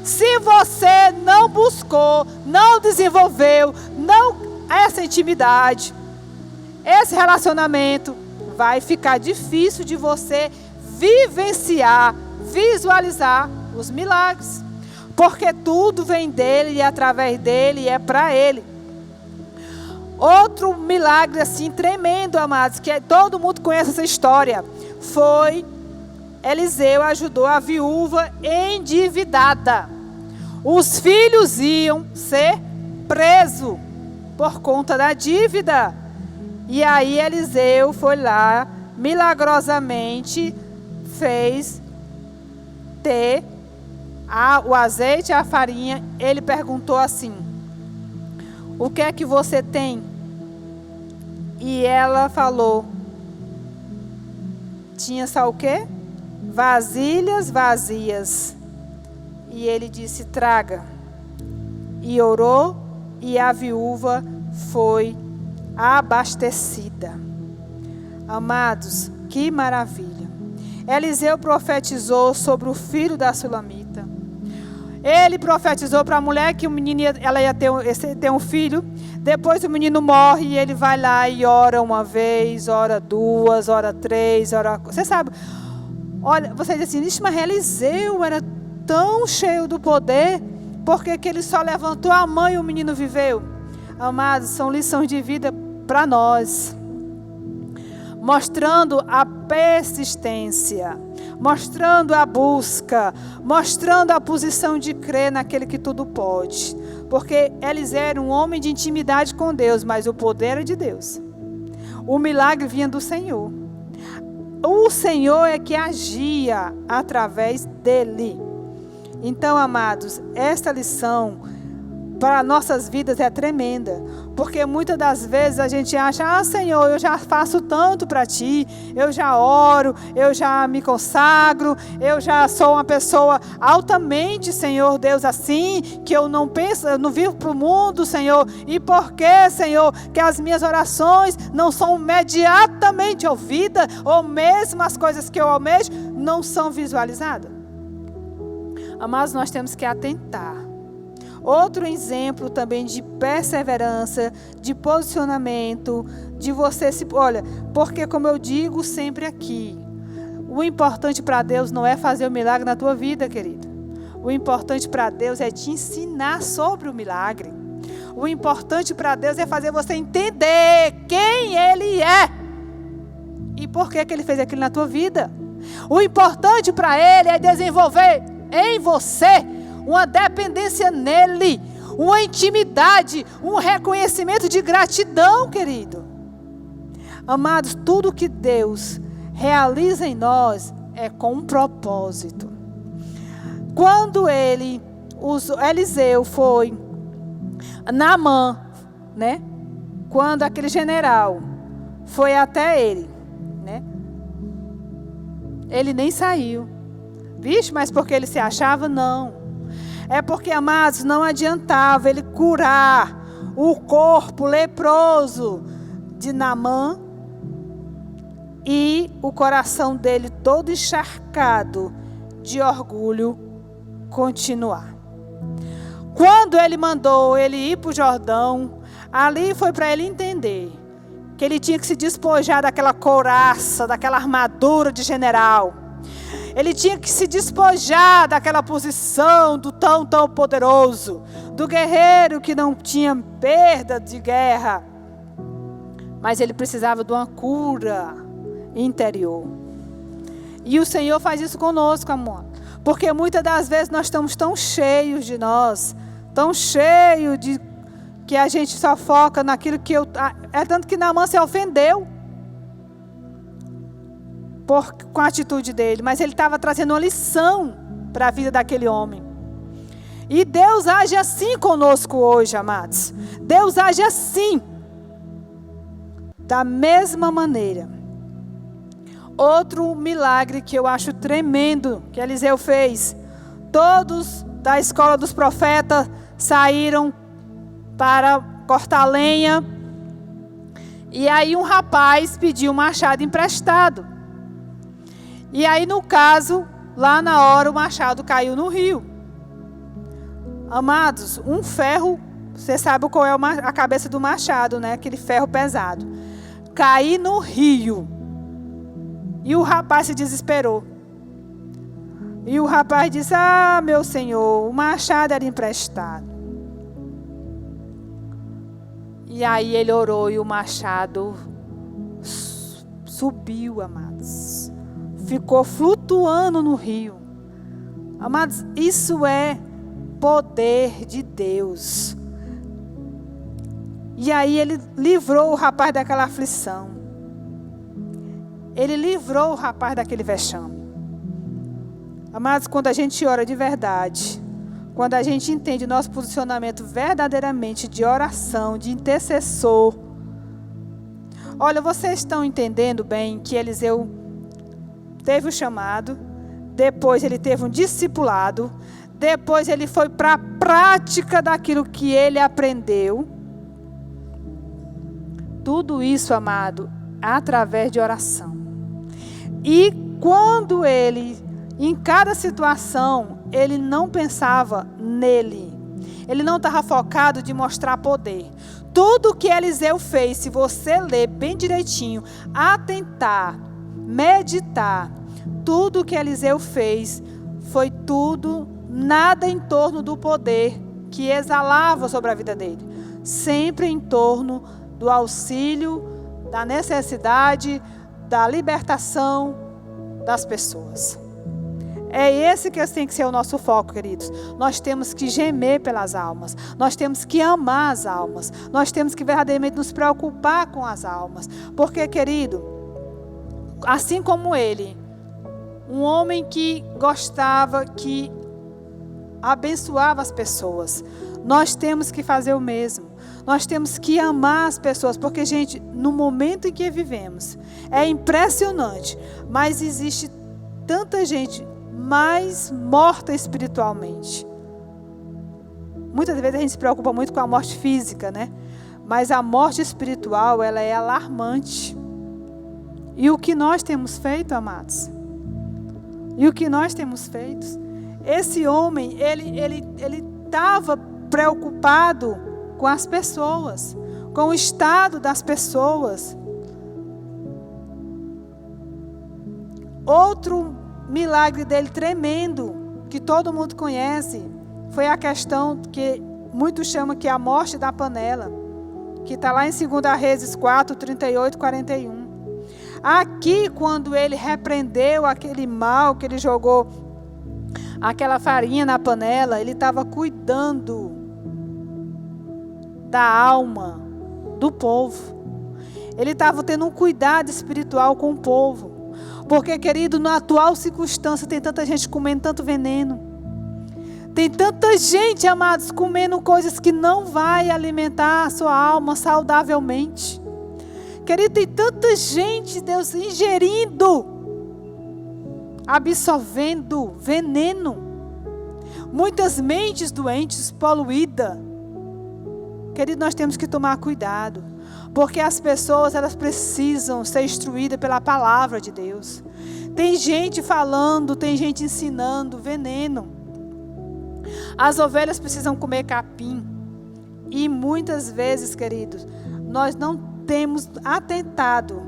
Speaker 4: Se você não buscou, não desenvolveu, essa intimidade, esse relacionamento, vai ficar difícil de você vivenciar, visualizar os milagres. Porque tudo vem dele e através dele e é para ele. Outro milagre assim tremendo, amados, que todo mundo conhece essa história, foi Eliseu ajudou a viúva endividada. Os filhos iam ser presos por conta da dívida. E aí Eliseu foi lá, milagrosamente fez ter o azeite e a farinha. Ele perguntou assim, o que é que você tem? E ela falou, tinha só o quê? Vasilhas vazias. E ele disse, traga. E orou, e a viúva foi abastecida. Amados, que maravilha. Eliseu profetizou sobre o filho da Sulamita. Ele profetizou para a mulher que o menino ela ia ter um filho. Depois o menino morre e ele vai lá e ora uma vez, ora duas, ora três, ora... Você sabe, olha, você diz assim, mas Eliseu era tão cheio do poder, por que ele só levantou a mão e o menino viveu? Amados, são lições de vida para nós, mostrando a persistência, mostrando a busca, mostrando a posição de crer naquele que tudo pode. Porque Eliseu era um homem de intimidade com Deus, mas o poder era de Deus. O milagre vinha do Senhor. O Senhor é que agia através dele. Então, amados, esta lição para nossas vidas é tremenda, porque muitas das vezes a gente acha, Senhor, eu já faço tanto para Ti, eu já oro, eu já me consagro, eu já sou uma pessoa altamente, Senhor Deus, assim, que eu não penso, eu não vivo para o mundo, Senhor, e por que, Senhor, que as minhas orações não são imediatamente ouvidas, ou mesmo as coisas que eu almejo não são visualizadas? Amados, nós temos que atentar. Outro exemplo também de perseverança, de posicionamento, de você se... Olha, porque como eu digo sempre aqui, o importante para Deus não é fazer o milagre na tua vida, querido. O importante para Deus é te ensinar sobre o milagre. O importante para Deus é fazer você entender quem Ele é e por que Ele fez aquilo na tua vida. O importante para Ele é desenvolver em você uma dependência nele, uma intimidade, um reconhecimento de gratidão, querido. Amados, tudo que Deus realiza em nós é com um propósito. Quando Eliseu foi Naamã, né? Quando aquele general foi até ele, né? Ele nem saiu. Vixe, mas porque ele se achava? Não. É porque, amados, não adiantava ele curar o corpo leproso de Naamã e o coração dele todo encharcado de orgulho continuar. Quando ele mandou ele ir para o Jordão, ali foi para ele entender que ele tinha que se despojar daquela couraça, daquela armadura de general. Ele tinha que se despojar daquela posição do tão poderoso, do guerreiro que não tinha perda de guerra. Mas ele precisava de uma cura interior. E o Senhor faz isso conosco, amor. Porque muitas das vezes nós estamos tão cheios de nós, tão cheios de que a gente só foca naquilo que é tanto que Naamã se ofendeu com a atitude dele, mas ele estava trazendo uma lição para a vida daquele homem. E Deus age assim conosco hoje, amados. Deus age assim, da mesma maneira. Outro milagre que eu acho tremendo que Eliseu fez. Todos da escola dos profetas saíram para cortar lenha. E aí um rapaz pediu um machado emprestado. E aí, no caso, lá na hora o machado caiu no rio. Amados, um ferro, você sabe qual é a cabeça do machado, né? Aquele ferro pesado. Cair no rio. E o rapaz se desesperou. E o rapaz disse, meu senhor, o machado era emprestado. E aí ele orou e o machado subiu, amados. Ficou flutuando no rio. Amados, isso é poder de Deus. E aí ele livrou o rapaz daquela aflição. Ele livrou o rapaz daquele vexame. Amados, quando a gente ora de verdade, quando a gente entende o nosso posicionamento verdadeiramente de oração, de intercessor. Olha, vocês estão entendendo bem que Eliseu teve o chamado, depois ele teve um discipulado, depois ele foi para a prática daquilo que ele aprendeu. Tudo isso, amado, através de oração. E quando ele, em cada situação, ele não pensava nele. Ele não estava focado de mostrar poder. tudo que Eliseu fez, se você ler bem direitinho, atentar, meditar, tudo que Eliseu fez foi tudo, nada em torno do poder que exalava sobre a vida dele. Sempre em torno do auxílio, da necessidade, da libertação das pessoas. É esse que tem que ser o nosso foco, queridos. Nós temos que gemer pelas almas. Nós temos que amar as almas. Nós temos que verdadeiramente nos preocupar com as almas. Porque, querido, assim como ele, um homem que gostava, que abençoava as pessoas, nós temos que fazer o mesmo. Nós temos que amar as pessoas. Porque, gente, no momento em que vivemos, é impressionante, mas existe tanta gente mais morta espiritualmente. Muitas vezes a gente se preocupa muito com a morte física, né? Mas a morte espiritual, ela é alarmante. E o que nós temos feito, amados? E o que nós temos feito? Esse homem, ele estava preocupado com as pessoas, com o estado das pessoas. Outro milagre dele tremendo, que todo mundo conhece, foi a questão que muitos chamam que é a morte da panela, que está lá em 2 Reis 4, 38, 41. Aqui, quando ele repreendeu aquele mal, que ele jogou aquela farinha na panela, ele estava cuidando da alma do povo. Ele estava tendo um cuidado espiritual com o povo. Porque, querido, na atual circunstância, tem tanta gente comendo tanto veneno. Tem tanta gente, amados, comendo coisas que não vai alimentar a sua alma saudavelmente. Querido, tem tanta gente, Deus, ingerindo, absorvendo veneno. Muitas mentes doentes, poluídas. Querido, nós temos que tomar cuidado. Porque as pessoas, elas precisam ser instruídas pela palavra de Deus. Tem gente falando, tem gente ensinando veneno. As ovelhas precisam comer capim. E muitas vezes, queridos, nós não temos atentado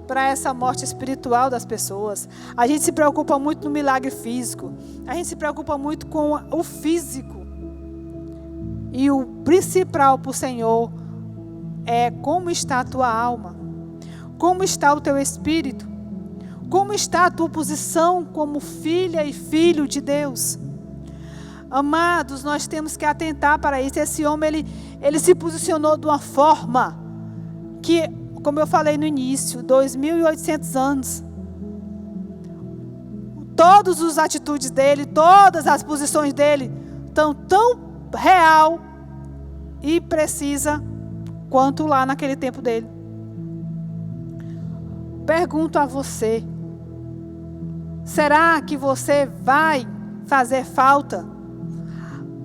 Speaker 4: para essa morte espiritual das pessoas. A gente se preocupa muito no milagre físico. A gente se preocupa muito com o físico. E o principal para o Senhor é como está a tua alma, como está o teu espírito, como está a tua posição como filha e filho de Deus. Amados, nós temos que atentar para isso. Esse homem, ele se posicionou de uma forma que, como eu falei no início, 2.800 anos, todas as atitudes dele, todas as posições dele, estão tão real e precisa quanto lá naquele tempo dele. Pergunto a você: será que você vai fazer falta?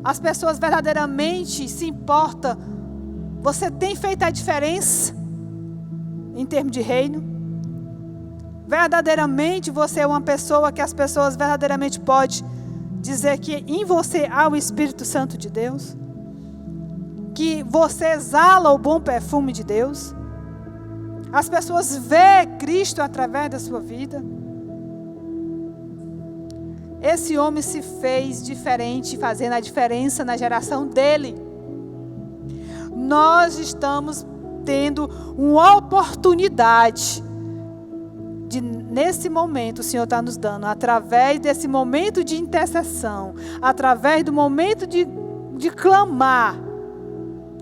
Speaker 4: As pessoas verdadeiramente se importam? Você tem feito a diferença em termos de reino? Verdadeiramente você é uma pessoa que as pessoas verdadeiramente podem dizer que em você há o Espírito Santo de Deus? Que você exala o bom perfume de Deus? As pessoas veem Cristo através da sua vida? Esse homem se fez diferente, fazendo a diferença na geração dele. Nós estamos tendo uma oportunidade de, nesse momento, o Senhor está nos dando, através desse momento de intercessão, através do momento de clamar,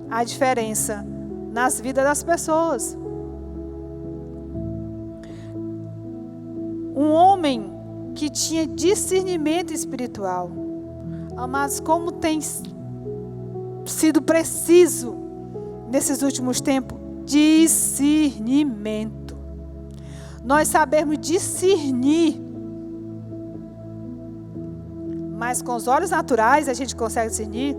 Speaker 4: a diferença nas vidas das pessoas. Um homem que tinha discernimento espiritual. Amados, como tem sido preciso nesses últimos tempos? Discernimento. Nós sabemos discernir, mas com os olhos naturais a gente consegue discernir.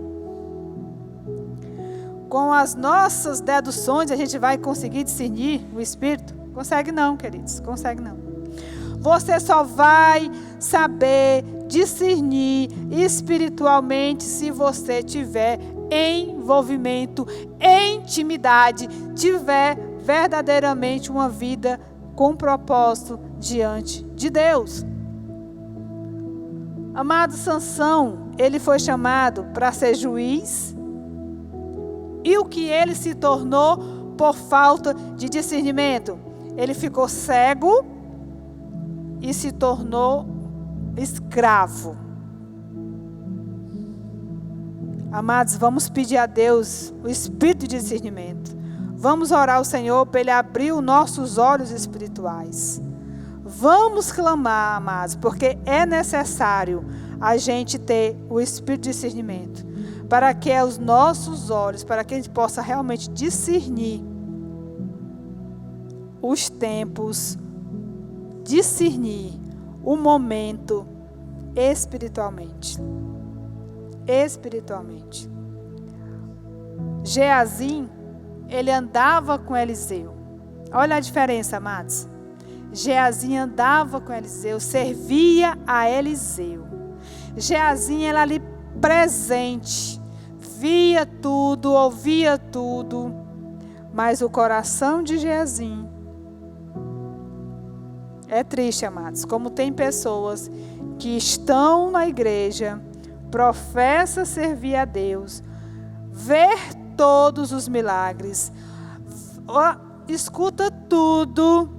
Speaker 4: Com as nossas deduções a gente vai conseguir discernir o Espírito? Consegue não, queridos, consegue não. Você só vai saber discernir espiritualmente se você tiver envolvimento, intimidade, tiver verdadeiramente uma vida com propósito diante de Deus. Amado, Sansão, ele foi chamado para ser juiz, e o que ele se tornou por falta de discernimento? Ele ficou cego e se tornou escravo. Amados, vamos pedir a Deus o espírito de discernimento. Vamos orar ao Senhor para Ele abrir os nossos olhos espirituais. Vamos clamar, amados, porque é necessário a gente ter o espírito de discernimento, para que os nossos olhos, para que a gente possa realmente discernir os tempos, discernir o momento espiritualmente. Espiritualmente. Geazim, ele andava com Eliseu. Olha a diferença, amados. Geazim andava com Eliseu, servia a Eliseu. Geazim era ali presente, via tudo, ouvia tudo, mas o coração de Geazim é triste, amados. Como tem pessoas que estão na igreja, professa servir a Deus, ver todos os milagres, escuta tudo,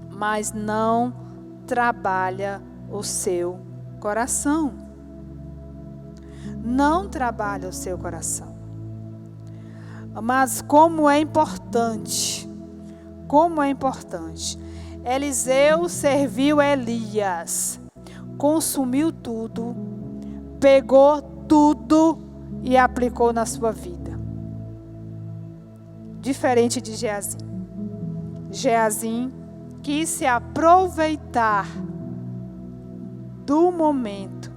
Speaker 4: mas não trabalha o seu coração. Não trabalha o seu coração. Mas como é importante, Eliseu serviu Elias, consumiu tudo, pegou tudo e aplicou na sua vida. Diferente de Geazim. Geazim quis se aproveitar do momento,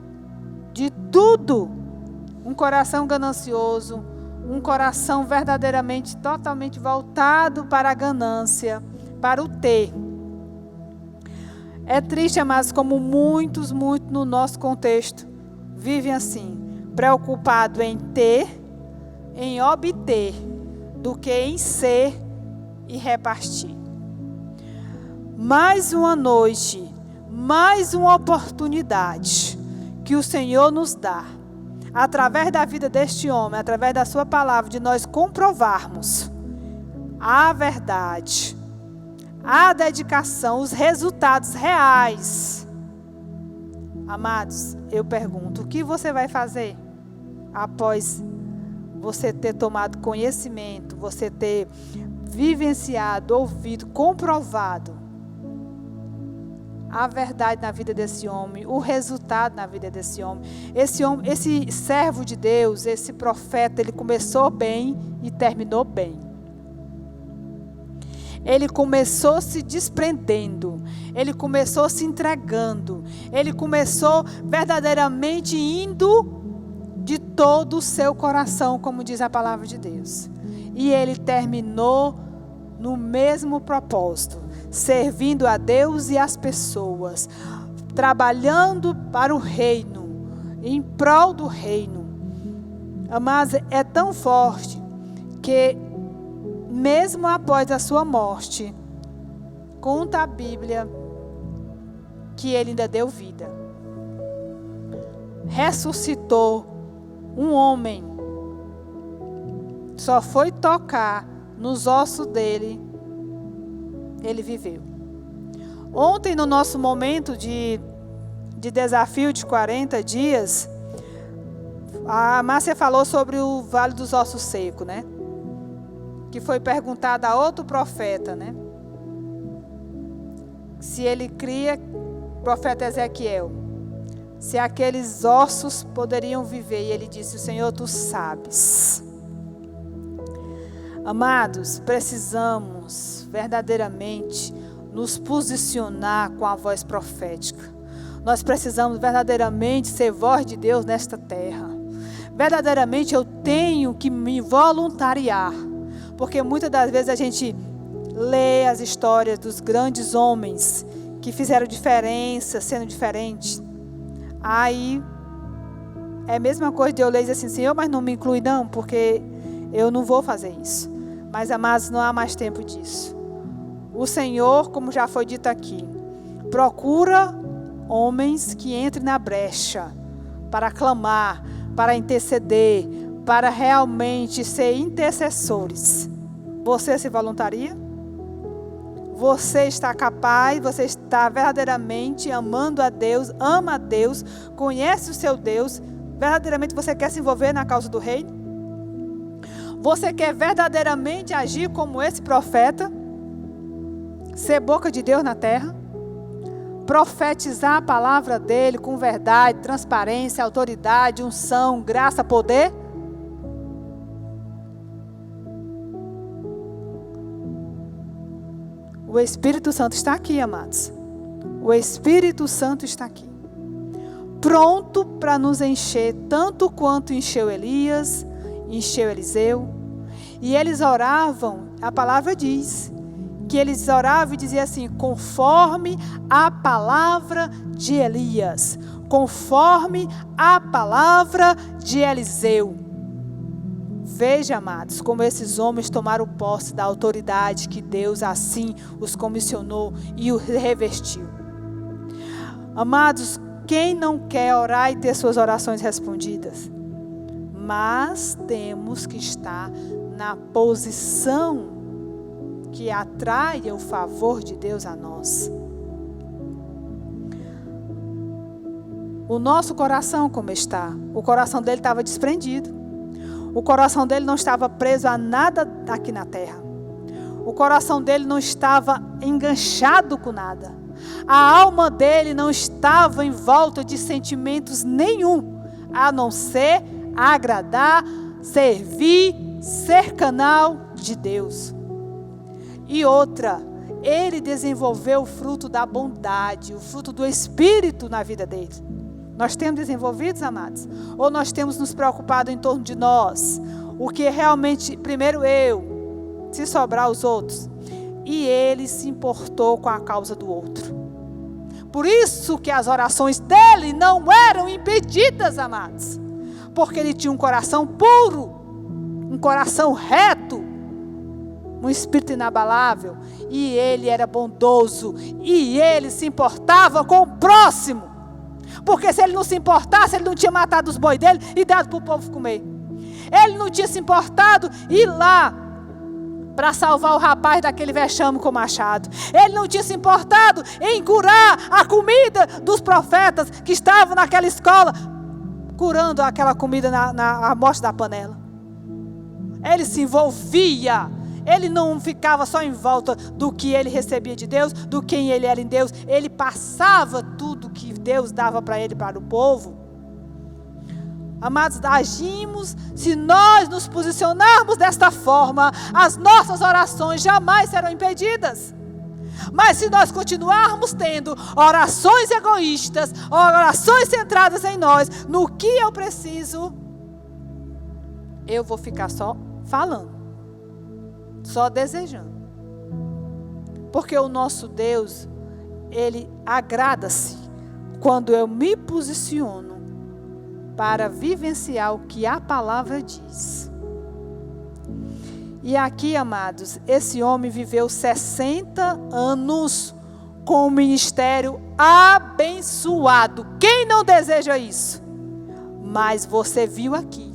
Speaker 4: de tudo. Um coração ganancioso, um coração verdadeiramente, totalmente voltado para a ganância, para o ter. É triste, amados, como muitos no nosso contexto vivem assim, preocupado em ter, em obter, do que em ser e repartir. Mais uma noite, mais uma oportunidade que o Senhor nos dá, através da vida deste homem, através da sua palavra, de nós comprovarmos a verdade, a dedicação, os resultados reais. Amados, eu pergunto, o que você vai fazer após você ter tomado conhecimento, você ter vivenciado, ouvido, comprovado a verdade na vida desse homem, o resultado na vida desse homem. Esse servo de Deus, esse profeta, ele começou bem e terminou bem. Ele começou se desprendendo, ele começou se entregando, ele começou verdadeiramente indo de todo o seu coração, como diz a palavra de Deus. E ele terminou no mesmo propósito, servindo a Deus e as pessoas, trabalhando para o reino, em prol do reino. Mas é tão forte que mesmo após a sua morte, conta a Bíblia que ele ainda deu vida. Ressuscitou um homem. Só foi tocar nos ossos dele, ele viveu. Ontem, no nosso momento de desafio de 40 dias, a Márcia falou sobre o Vale dos Ossos Secos, né? Que foi perguntado a outro profeta, né? Se ele cria, profeta Ezequiel, se aqueles ossos poderiam viver. E ele disse: o Senhor, tu sabes. Amados, precisamos verdadeiramente nos posicionar com a voz profética. Nós precisamos verdadeiramente ser voz de Deus nesta terra. Verdadeiramente eu tenho que me voluntariar. Porque muitas das vezes a gente lê as histórias dos grandes homens que fizeram diferença, sendo diferente. Aí É a mesma coisa de eu ler e dizer assim, Senhor, mas não me inclui não, porque eu não vou fazer isso. Mas, amados, não há mais tempo disso. O Senhor, como já foi dito aqui, procura homens que entrem na brecha para clamar, para interceder, para realmente ser intercessores. Você se voluntaria? Você está capaz, você está verdadeiramente amando a Deus, ama a Deus, conhece o seu Deus, verdadeiramente você quer se envolver na causa do reino? Você quer verdadeiramente agir como esse profeta? Ser boca de Deus na terra? Profetizar a palavra dele com verdade, transparência, autoridade, unção, graça, poder? O Espírito Santo está aqui, amados. O Espírito Santo está aqui. Pronto para nos encher, tanto quanto encheu Elias, encheu Eliseu. E eles oravam, a palavra diz, que eles oravam e diziam assim, conforme a palavra de Elias, conforme a palavra de Eliseu. Veja, amados, como esses homens tomaram posse da autoridade que Deus assim os comissionou e os revestiu. Amados, quem não quer orar e ter suas orações respondidas? Mas temos que estar na posição que atraia o favor de Deus a nós. O nosso coração como está? O coração dele estava desprendido. O coração dele não estava preso a nada aqui na terra. O coração dele não estava enganchado com nada. A alma dele não estava em volta de sentimentos nenhum, a não ser agradar, servir, ser canal de Deus. E outra, ele desenvolveu o fruto da bondade, o fruto do Espírito na vida dele. Nós temos desenvolvidos, amados? Ou nós temos nos preocupado em torno de nós? O que realmente, primeiro eu, se sobrar os outros. E ele se importou com a causa do outro. Por isso que as orações dele não eram impedidas, amados. Porque ele tinha um coração puro, um coração reto, um espírito inabalável. E ele era bondoso. E ele se importava com o próximo. Porque se ele não se importasse, ele não tinha matado os bois dele e dado para o povo comer. Ele não tinha se importado ir lá para salvar o rapaz daquele vexame com o machado. Ele não tinha se importado em curar a comida dos profetas que estavam naquela escola, curando aquela comida na morte da panela. Ele se envolvia. Ele não ficava só em volta do que ele recebia de Deus, do quem ele era em Deus. Ele passava tudo que Deus dava para ele, para o povo. Amados, agimos, se nós nos posicionarmos desta forma, as nossas orações jamais serão impedidas. Mas se nós continuarmos tendo orações egoístas, orações centradas em nós, no que eu preciso, eu vou ficar só falando, só desejando. Porque o nosso Deus, Ele agrada-se quando eu me posiciono para vivenciar o que a palavra diz. E aqui, amados, esse homem viveu 60 anos com o ministério abençoado. Quem não deseja isso? Mas você viu aqui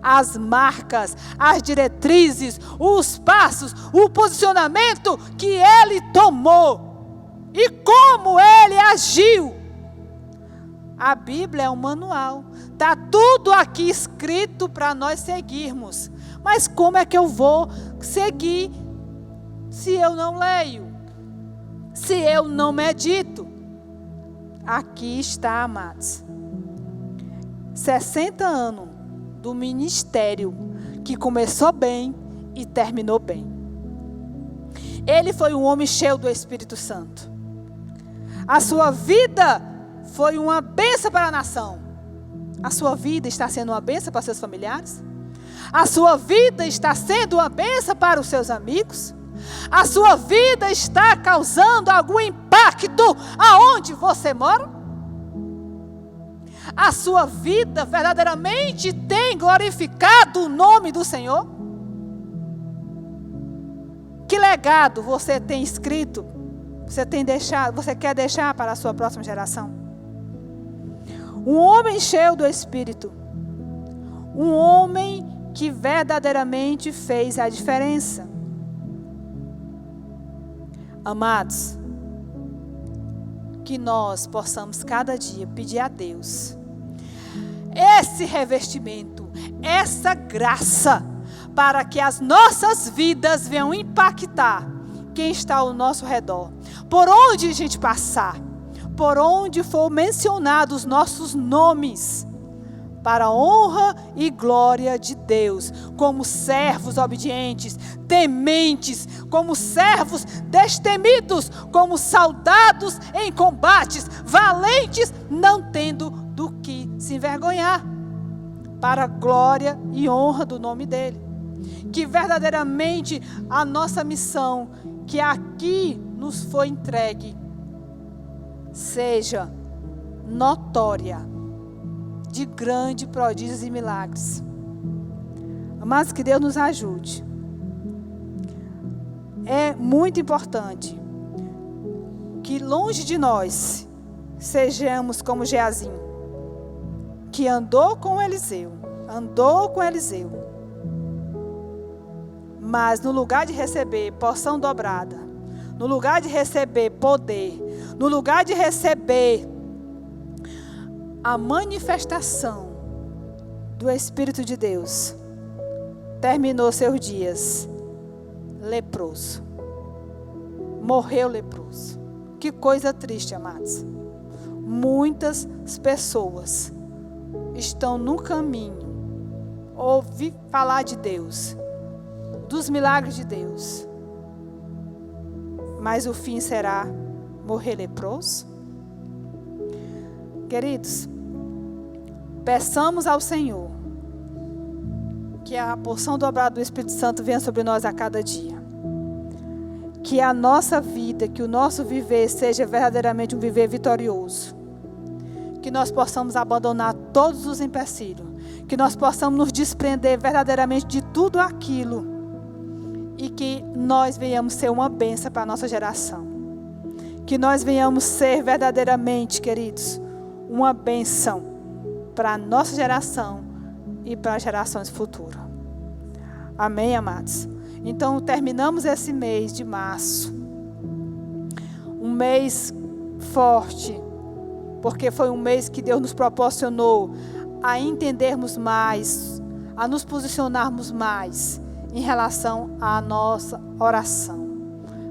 Speaker 4: as marcas, as diretrizes, os passos, o posicionamento que ele tomou e como ele agiu. A Bíblia é um manual. Está tudo aqui escrito para nós seguirmos. Mas como é que eu vou seguir se eu não leio? Se eu não medito? Aqui está, amados. 60 anos do ministério que começou bem e terminou bem. Ele foi um homem cheio do Espírito Santo. A sua vida foi uma bênção para a nação. A sua vida está sendo uma bênção para seus familiares? A sua vida está sendo uma bênção para os seus amigos? A sua vida está causando algum impacto aonde você mora? A sua vida verdadeiramente tem glorificado o nome do Senhor? Que legado você tem escrito? Você quer deixar para a sua próxima geração? Um homem cheio do Espírito. Um homem que verdadeiramente fez a diferença. Amados, que nós possamos cada dia pedir a Deus esse revestimento, essa graça, para que as nossas vidas venham impactar quem está ao nosso redor. Por onde a gente passar, por onde for mencionado os nossos nomes, para a honra e glória de Deus, como servos obedientes, tementes, como servos destemidos, como soldados em combates, valentes, não tendo do que se envergonhar, para a glória e honra do nome dEle. Que verdadeiramente a nossa missão, que aqui nos foi entregue, seja notória, de grandes prodígios e milagres. Mas que Deus nos ajude. É muito importante que longe de nós sejamos como Geazi, que andou com Eliseu, mas no lugar de receber porção dobrada, no lugar de receber poder, no lugar de receber a manifestação do Espírito de Deus, terminou seus dias leproso. Morreu leproso. Que coisa triste, amados. Muitas pessoas estão no caminho, ouvir falar de Deus, dos milagres de Deus, mas o fim será morrer leproso? Queridos, peçamos ao Senhor que a porção dobrada do Espírito Santo venha sobre nós a cada dia. Que a nossa vida, que o nosso viver seja verdadeiramente um viver vitorioso. Que nós possamos abandonar todos os empecilhos. Que nós possamos nos desprender verdadeiramente de tudo aquilo. E que nós venhamos ser uma bênção para a nossa geração. Que nós venhamos ser verdadeiramente, queridos, uma bênção para a nossa geração e para as gerações futuras. Amém, amados? Então, terminamos esse mês de março. Um mês forte, porque foi um mês que Deus nos proporcionou a entendermos mais, a nos posicionarmos mais em relação à nossa oração.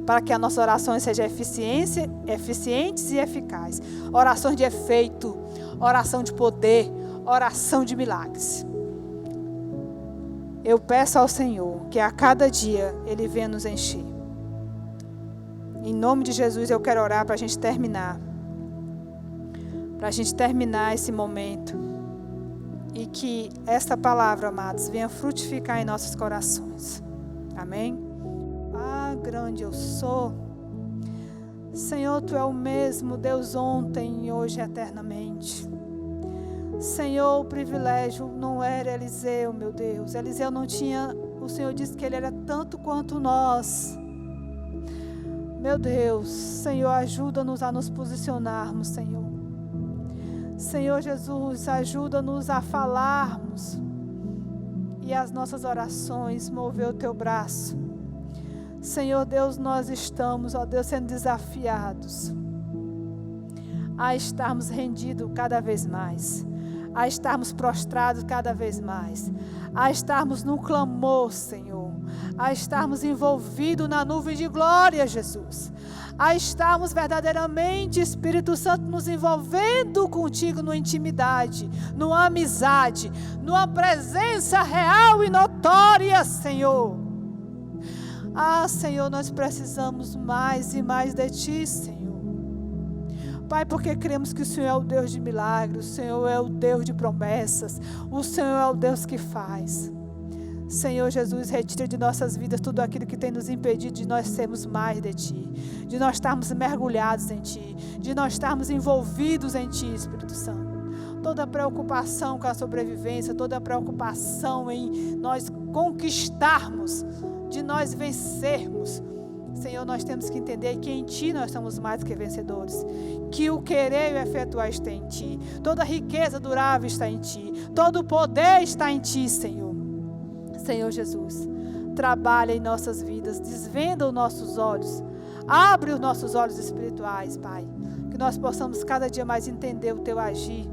Speaker 4: Para que as nossas orações sejam eficientes e eficazes. Orações de efeito, oração de poder, oração de milagres. Eu peço ao Senhor que a cada dia Ele venha nos encher. Em nome de Jesus eu quero orar para a gente terminar. Para a gente terminar esse momento. E que esta palavra, amados, venha frutificar em nossos corações. Amém? Ah, grande eu sou. Senhor, Tu é o mesmo Deus ontem e hoje eternamente. Senhor, o privilégio não era Eliseu, meu Deus. Eliseu não tinha, o Senhor disse que ele era tanto quanto nós. Meu Deus, Senhor, ajuda-nos a nos posicionarmos, Senhor. Senhor Jesus, ajuda-nos a falarmos e as nossas orações mover o Teu braço. Senhor Deus, nós estamos, ó Deus, sendo desafiados a estarmos rendidos cada vez mais, a estarmos prostrados cada vez mais, a estarmos no clamor, Senhor, a estarmos envolvidos na nuvem de glória, Jesus, a estarmos verdadeiramente, Espírito Santo, nos envolvendo contigo numa intimidade, numa amizade, numa presença real e notória, Senhor. Ah, Senhor, nós precisamos mais e mais de Ti, Senhor. Pai, porque cremos que o Senhor é o Deus de milagres, o Senhor é o Deus de promessas, o Senhor é o Deus que faz. Senhor Jesus, retira de nossas vidas tudo aquilo que tem nos impedido de nós sermos mais de Ti, de nós estarmos mergulhados em Ti, de nós estarmos envolvidos em Ti, Espírito Santo. toda preocupação com a sobrevivência, toda preocupação em nós conquistarmos, de nós vencermos. Senhor, nós temos que entender que em Ti nós somos mais que vencedores, que o querer e o efetuar está em Ti, toda riqueza durável está em Ti, todo o poder está em Ti, Senhor. Senhor Jesus, trabalha em nossas vidas, desvenda os nossos olhos, abre os nossos olhos espirituais, Pai, que nós possamos cada dia mais entender o Teu agir,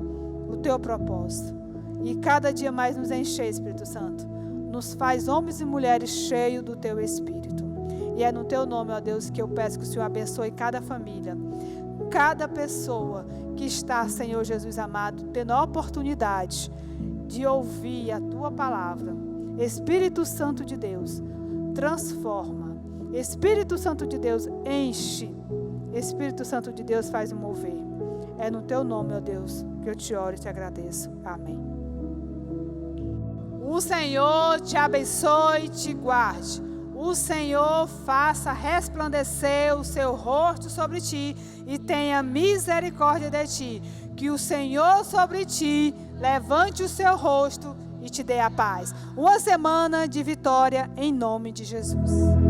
Speaker 4: o Teu propósito, e cada dia mais nos encher, Espírito Santo, nos faz homens e mulheres cheios do Teu Espírito. E é no Teu nome, ó Deus, que eu peço que o Senhor abençoe cada família, cada pessoa que está, Senhor Jesus amado, tendo a oportunidade de ouvir a Tua palavra. Espírito Santo de Deus, transforma. Espírito Santo de Deus, enche. Espírito Santo de Deus, faz um mover. É no Teu nome, ó Deus, que eu te oro e te agradeço. Amém. O Senhor te abençoe e te guarde. O Senhor faça resplandecer o seu rosto sobre ti e tenha misericórdia de ti. Que o Senhor sobre ti levante o seu rosto e te dê a paz. Uma semana de vitória em nome de Jesus.